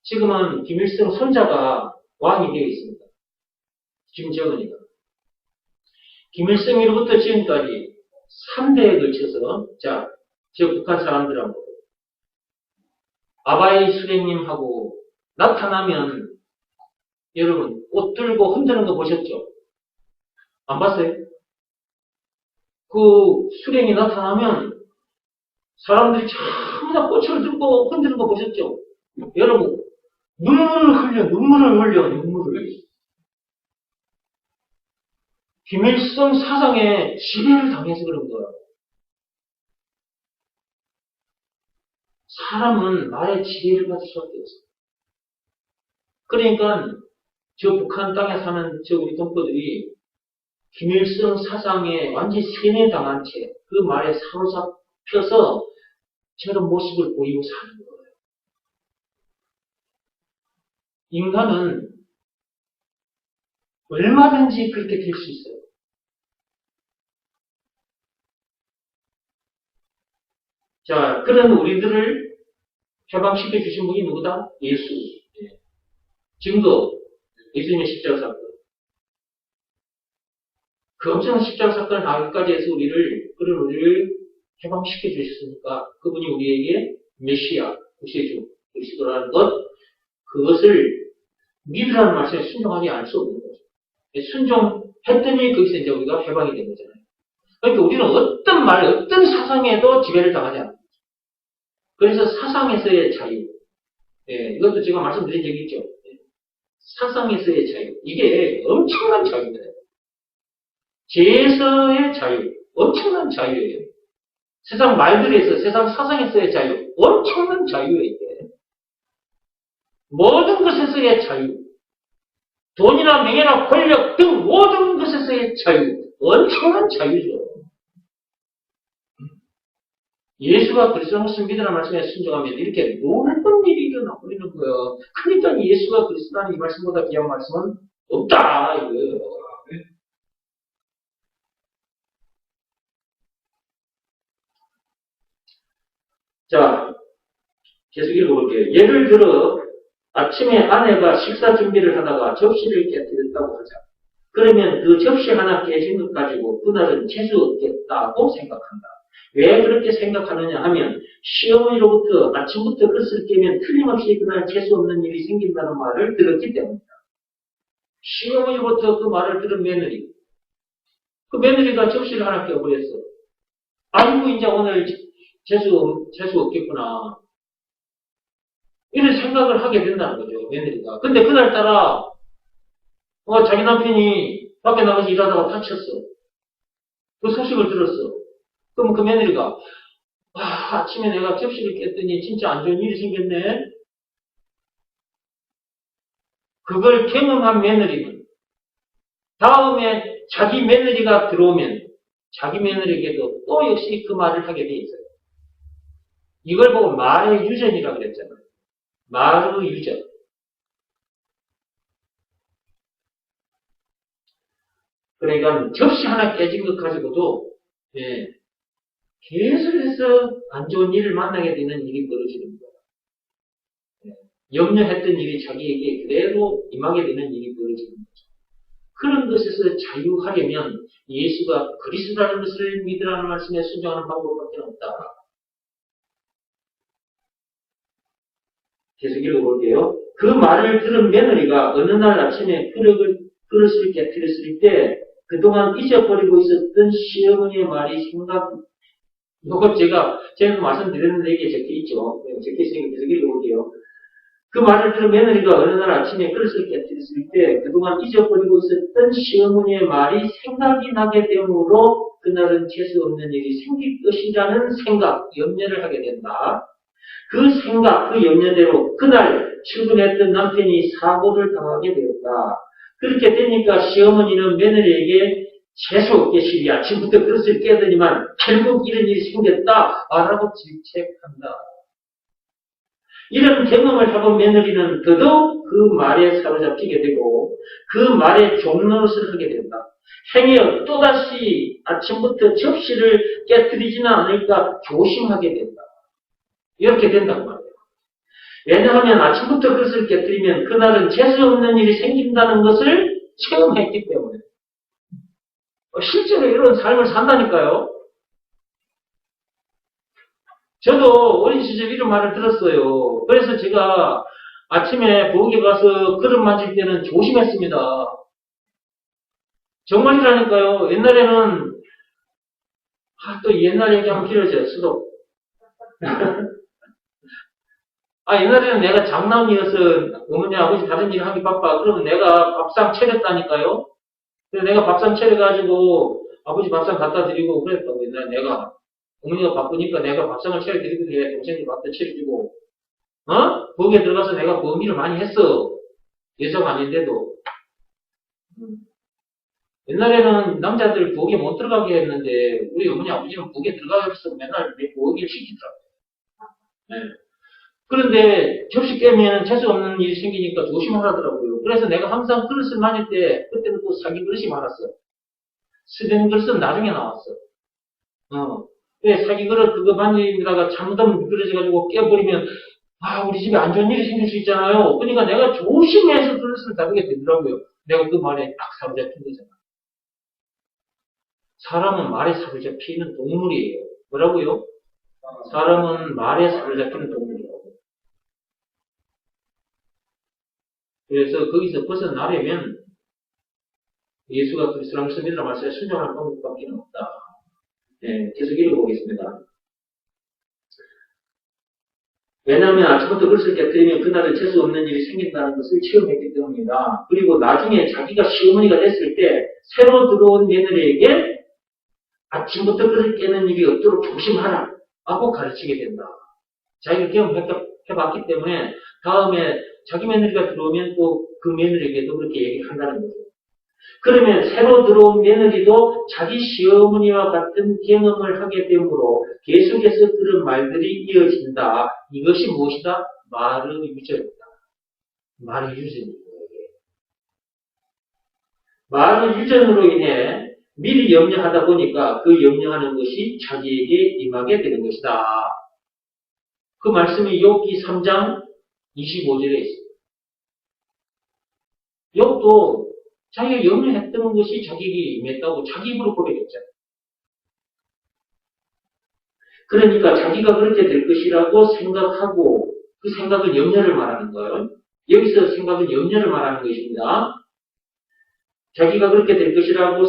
지금은 김일성 손자가 왕이 되어 있습니다. 김정은이가. 김일성으로부터 지금까지 3대에 걸쳐서, 자, 저 북한 사람들하고, 아바이 수령님하고 나타나면, 여러분, 옷 들고 흔드는 거 보셨죠? 안 봤어요? 그 수령이 나타나면, 사람들이 전부 다 꽃을 들고 흔드는 거 보셨죠? 여러분, 눈물을 흘려. 김일성 사상에 지배를 당해서 그런 거예요. 사람은 말에 지배를 받을 수밖에 없어요. 그러니까 저 북한 땅에 사는 저 우리 동포들이 김일성 사상에 완전히 세뇌당한 채 그 말에 사로잡혀서 저런 모습을 보이고 사는 거예요. 인간은 얼마든지 그렇게 될 수 있어요. 자, 그런 우리들을 해방시켜 주신 분이 누구다? 예수. 증거. 예수님의 십자가 사건. 그 엄청난 십자가 사건을 하기까지 해서 그런 우리를 해방시켜 주셨으니까 그분이 우리에게 메시아, 구세주, 그리스도라는 것, 그것을 믿으라는 말씀에 순종하지 않을 수 없는 거죠. 순종했더니 거기서 이제 우리가 해방이 된 거잖아요. 그러니까 우리는 어떤 말, 어떤 사상에도 지배를 당하지 않아요. 그래서 사상에서의 자유. 이것도 제가 말씀드린 적이 있죠. 사상에서의 자유. 이게 엄청난 자유입니다. 죄에서의 자유. 엄청난 자유예요. 세상 말들에서, 세상 사상에서의 자유. 엄청난 자유예요, 이게. 모든 것에서의 자유. 돈이나 명예나 권력 등 모든 것에서의 자유. 엄청난 자유죠. 예수가 그리스도라는 것을 믿으라는 말씀에 순종하면 이렇게 놀라운 일이 일어나버리는 거예요. 그러니까 예수가 그리스도라는 이 말씀보다 귀한 말씀은 없다, 이거예요. 자, 계속 읽어볼게요. 예를 들어, 아침에 아내가 식사 준비를 하다가 접시를 깨뜨렸다고 하자. 그러면 그 접시 하나 깨진 것 가지고 그날은 재수 없겠다고 생각한다. 왜 그렇게 생각하느냐 하면 시어머니로부터 아침부터 그릇을 깨면 틀림없이 그날 재수 없는 일이 생긴다는 말을 들었기 때문이다. 시어머니로부터 그 말을 들은 며느리. 그 며느리가 접시를 하나 깨버렸어. 아이고 이제 오늘 재수 없겠구나. 이런 생각을 하게 된다는 거죠, 며느리가. 근데 그날따라 자기 남편이 밖에 나가서 일하다가 다쳤어. 그 소식을 들었어. 그럼 그 며느리가 아침에 내가 접시를 깼더니 진짜 안 좋은 일이 생겼네. 그걸 경험한 며느리는 다음에 자기 며느리가 들어오면 자기 며느리에게도 또 역시 그 말을 하게 돼 있어요. 이걸 보고 말의 유전이라고 그랬잖아요. 말의 유전. 그러니까 접시 하나 깨진 것 가지고도 계속해서 안 좋은 일을 만나게 되는 일이 벌어지는 거예요. 염려했던 일이 자기에게 그대로 임하게 되는 일이 벌어지는 거죠. 그런 것에서 자유하려면 예수가 그리스도라는 것을 믿으라는 말씀에 순종하는 방법밖에 없다. 계속 읽어볼게요. 그 말을 들은 며느리가 어느 날 아침에 그릇을 깨뜨렸을 때 그동안 잊어버리고 있었던 시어머니의 말이 이거 제가 말씀드렸는데 이게 적혀있죠. 적혀있으니까 계속 읽어볼게요. 그 말을 들은 며느리가 어느 날 아침에 그릇을 깨뜨렸을 때 그동안 잊어버리고 있었던 시어머니의 말이 생각이 나게 되므로 그날은 재수 없는 일이 생길 것이라는 염려를 하게 된다. 그 생각, 그 염려대로 그날 출근했던 남편이 사고를 당하게 되었다. 그렇게 되니까 시어머니는 며느리에게 재수 없게 시비 아침부터 그릇을 깨더니만 결국 이런 일이 생겼다. 라고 질책한다. 이런 경험을 해본 며느리는 더더욱 그 말에 사로잡히게 되고 그 말에 종노릇을 하게 된다. 행여 또다시 아침부터 접시를 깨뜨리지는 않을까 조심하게 된다. 이렇게 된단 말이에요. 왜냐하면 아침부터 그릇을 깨뜨리면 그날은 재수 없는 일이 생긴다는 것을 체험했기 때문에. 실제로 이런 삶을 산다니까요. 저도 어린 시절 이런 말을 들었어요. 그래서 제가 아침에 부엌에 가서 그릇 만질 때는 조심했습니다. 정말이라니까요. 옛날에는 또 옛날 얘기하면 길어져요. 수도. 옛날에는 내가 장남이어서 어머니 아버지 다른 일 하기 바빠. 그러면 내가 밥상 차렸다니까요. 그래서 내가 밥상 차려가지고 아버지 밥상 갖다 드리고 그랬다고. 옛날에 내가 어머니가 바쁘니까 내가 밥상을 차려드리고 그래. 동생이 밥도 차려주고 거기에 들어가서 내가 그 일을 많이 했어. 여자가 아닌데도. 옛날에는 남자들 부엌에 못 들어가게 했는데 우리 어머니 아버지는 부엌에 들어가서 맨날 내 부엌일 시키더라고요. 네. 그런데 접시 깨면 재수 없는 일이 생기니까 조심하라더라고요. 그래서 내가 항상 그릇을 만질 때 그때는 또 사기 그릇이 많았어. 스된 그릇은 나중에 나왔어. 왜 사기 그릇 그거 만지다가 잘못하면 미끄러져가지고 깨버리면 우리 집에 안 좋은 일이 생길 수 있잖아요. 그러니까 내가 조심해서 그릇을 다루게 되더라고요. 내가 그 말에 딱 사로잡힌 거잖아. 사람은 말에 사로잡히는 동물이에요. 뭐라고요? 사람은 말에 사로잡히는 동물이라고. 그래서 거기서 벗어나려면 예수가 그리스도를 믿으라 말씀에 순종하는 방법밖에 없다. 네, 계속 읽어보겠습니다. 왜냐하면 아침부터 그릇을 깨뜨리면 그날은 재수 없는 일이 생긴다는 것을 체험했기 때문이다. 그리고 나중에 자기가 시어머니가 됐을 때 새로 들어온 며느리에게 아침부터 그릇을 깨는 일이 없도록 조심하라 하고 가르치게 된다. 자기가 경험해봤기 때문에 다음에 자기 며느리가 들어오면 또 그 며느리에게도 그렇게 얘기를 한다는 거죠. 그러면 새로 들어온 며느리도 자기 시어머니와 같은 경험을 하게 되므로 계속해서 들은 말들이 이어진다. 이것이 무엇이다? 말의 유전이다. 말의 유전이에요. 말의 유전으로 인해 미리 염려하다 보니까 그 염려하는 것이 자기에게 임하게 되는 것이다. 그 말씀이 욥기 3장 25절에 있습니다. 욥도 자기가 염려했던 것이 자기에게 임했다고 자기 입으로 고백했잖아요. 그러니까 자기가 그렇게 될 것이라고 생각하고 그 생각은 염려를 말하는 거예요. 여기서 생각은 염려를 말하는 것입니다. 자기가 그렇게 될 것이라고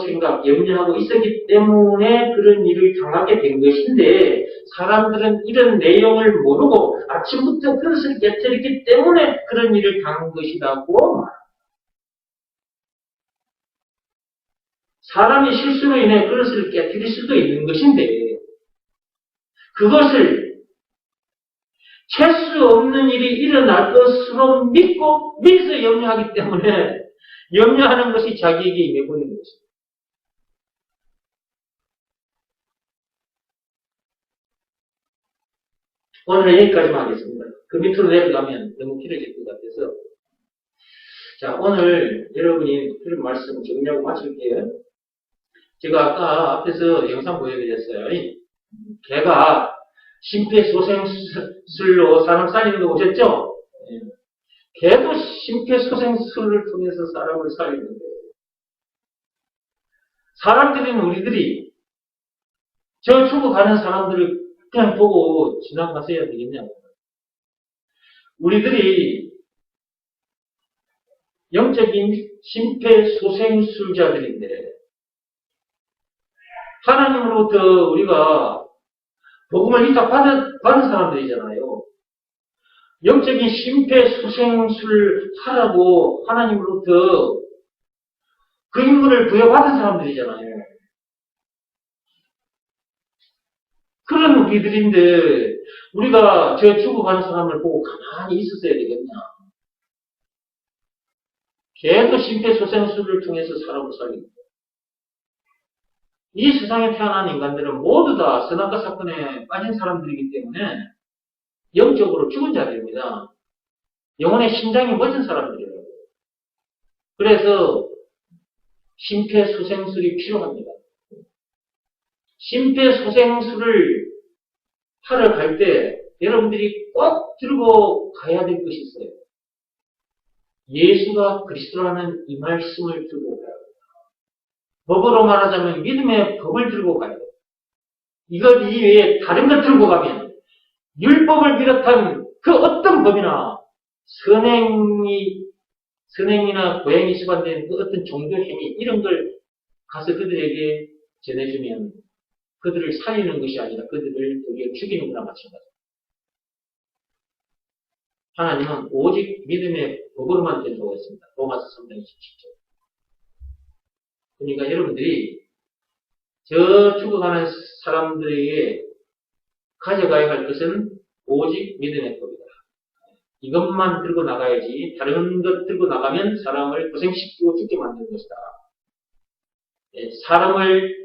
염려하고 있었기 때문에 그런 일을 당하게 된 것인데 사람들은 이런 내용을 모르고 아침부터 그릇을 깨뜨렸기 때문에 그런 일을 당한 것이라고 말합니다. 사람이 실수로 인해 그릇을 깨뜨릴 수도 있는 것인데 그것을 재수 없는 일이 일어날 것으로 믿어서 염려하기 때문에 염려하는 것이 자기에게 임해버리는 것입니다. 오늘은 여기까지만 하겠습니다. 그 밑으로 내려가면 너무 길어질 것 같아서 자 오늘 여러분이 들은 말씀 정리하고 마칠게요. 제가 아까 앞에서 영상 보여드렸어요. 개가 심폐소생술로 사람 살리는 거 보셨죠? 개도 심폐소생술을 통해서 사람을 살리는데 사람들인 우리들이 저 죽어가는 사람들을 그냥 보고 지나가서야 되겠냐고. 우리들이 영적인 심폐소생술자들인데 하나님으로부터 우리가 복음을 이딱 받은 사람들이잖아요. 영적인 심폐소생술 하라고 하나님으로부터 그 임무를 부여받은 사람들이잖아요. 그런 우리들인데 우리가 저 죽어가는 사람을 보고 가만히 있었어야 되겠냐. 걔도 심폐소생술을 통해서 사람을 살립니다. 이 세상에 태어난 인간들은 모두 다 선악과 사건에 빠진 사람들이기 때문에 영적으로 죽은 자들입니다. 영혼의 심장이 멎은 사람들이에요. 그래서 심폐소생술이 필요합니다. 심폐소생술을 하러 갈 때 여러분들이 꼭 들고 가야 될 것이 있어요. 예수가 그리스도라는 이 말씀을 들고 가야 합니다. 법으로 말하자면 믿음의 법을 들고 가야 돼요. 이것 이외에 다른 것 들고 가면 율법을 비롯한 그 어떤 법이나 선행이나 고행이 수반된 그 어떤 종교 행위 이런 걸 가서 그들에게 전해주면 그들을 살리는 것이 아니라 그들을 도리어 죽이는 거나 마찬가지입니다. 하나님은 오직 믿음의 법으로만 된다고 했습니다. 로마서 3장 27절. 그러니까 여러분들이 저 죽어가는 사람들에게 가져가야 할 것은 오직 믿음의 법이다. 이것만 들고 나가야지 다른 것 들고 나가면 사람을 고생시키고 죽게 만드는 것이다. 사람을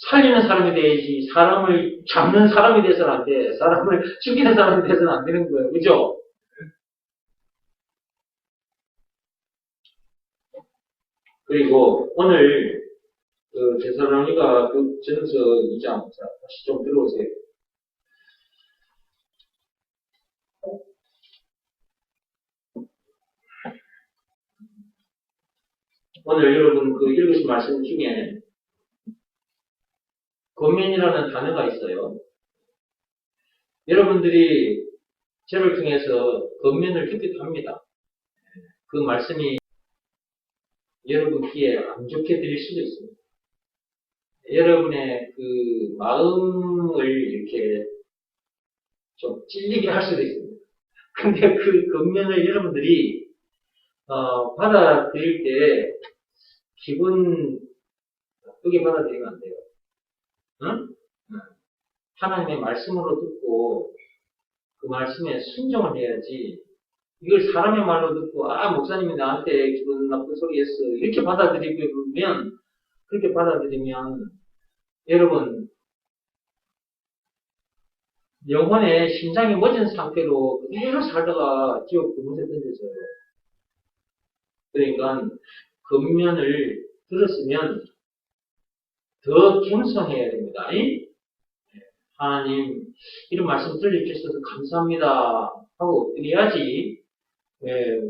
살리는 사람이 돼야지, 사람을 잡는 사람이 돼서는 안 돼. 사람을 죽이는 사람이 돼서는 안 되는 거예요. 그죠? 그리고 오늘 그 데살로니가 그 전서 2장, 자, 다시 좀 들어오세요. 오늘 여러분 그 읽으신 말씀 중에 권면이라는 단어가 있어요. 여러분들이 저를 통해서 권면을 듣기도 합니다. 그 말씀이 여러분 귀에 안 좋게 들릴 수도 있습니다. 여러분의 그 마음을 이렇게 좀 찔리게 할 수도 있습니다. 근데 그 권면을 여러분들이 받아들일 때 기분 나쁘게 받아들이면 안 돼요. 응? 하나님의 말씀으로 듣고 그 말씀에 순종을 해야지 이걸 사람의 말로 듣고 목사님이 나한테 기분 나쁜 소리 했어 이렇게 받아들이면 그렇게 받아들이면 여러분 영혼의 심장이 멎은 상태로 그대로 살다가 지옥 그곳에 던져져요. 그러니까 권면을 들었으면 더 겸손해야 됩니다. 하나님 이런 말씀 들려주셔서 감사합니다 하고 드려야지. 예,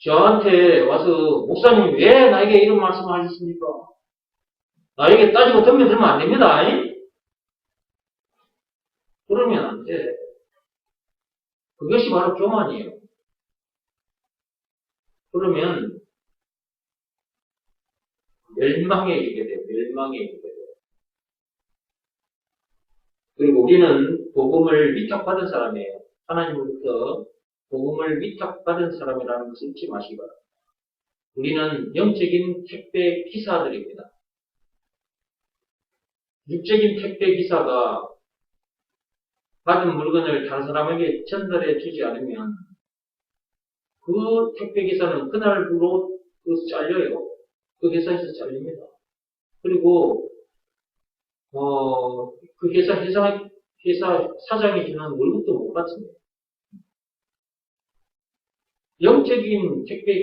저한테 와서 목사님 왜 나에게 이런 말씀을 하셨습니까? 나에게 따지고 덤벼들면 안 됩니다. 그러면 안 돼. 그것이 바로 교만이에요. 그러면 멸망에 이르게 돼요. 멸망에 이르게 돼요. 그리고 우리는 복음을 위탁받은 사람이에요. 하나님으로부터 복음을 위탁받은 사람이라는 것을 잊지 마시기 바랍니다. 우리는 영적인 택배 기사들입니다. 육적인 택배 기사가 받은 물건을 다른 사람에게 전달해 주지 않으면 그 택배 기사는 그날로 잘려요. 그 회사에서 잘립니다. 그리고 그 회사 사장이 주는 월급도 못 받습니다. 영적인 택배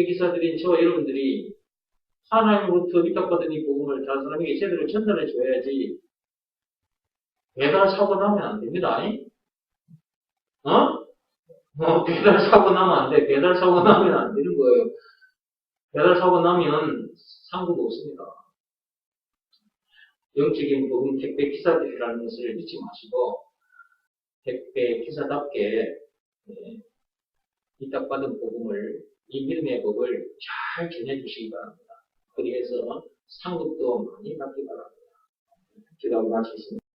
기사들인 저와 여러분들이 하나님으로부터 위탁받은 이 복음을 다른 사람에게 제대로 전달해 줘야지 배달 사고 나면 안 됩니다. 배달 사고 나면 안 돼. 배달 사고 나면 안 되는 거예요. 배달 사고 나면 상관 없습니다. 영적인 복음 택배 기사들이라는 것을 잊지 마시고 택배 기사답게 위탁받은 복음을 이 믿음의 법을 잘 전해주시기 바랍니다. 그리해서 상급도 많이 받기 바랍니다. 기도하고 마치겠습니다.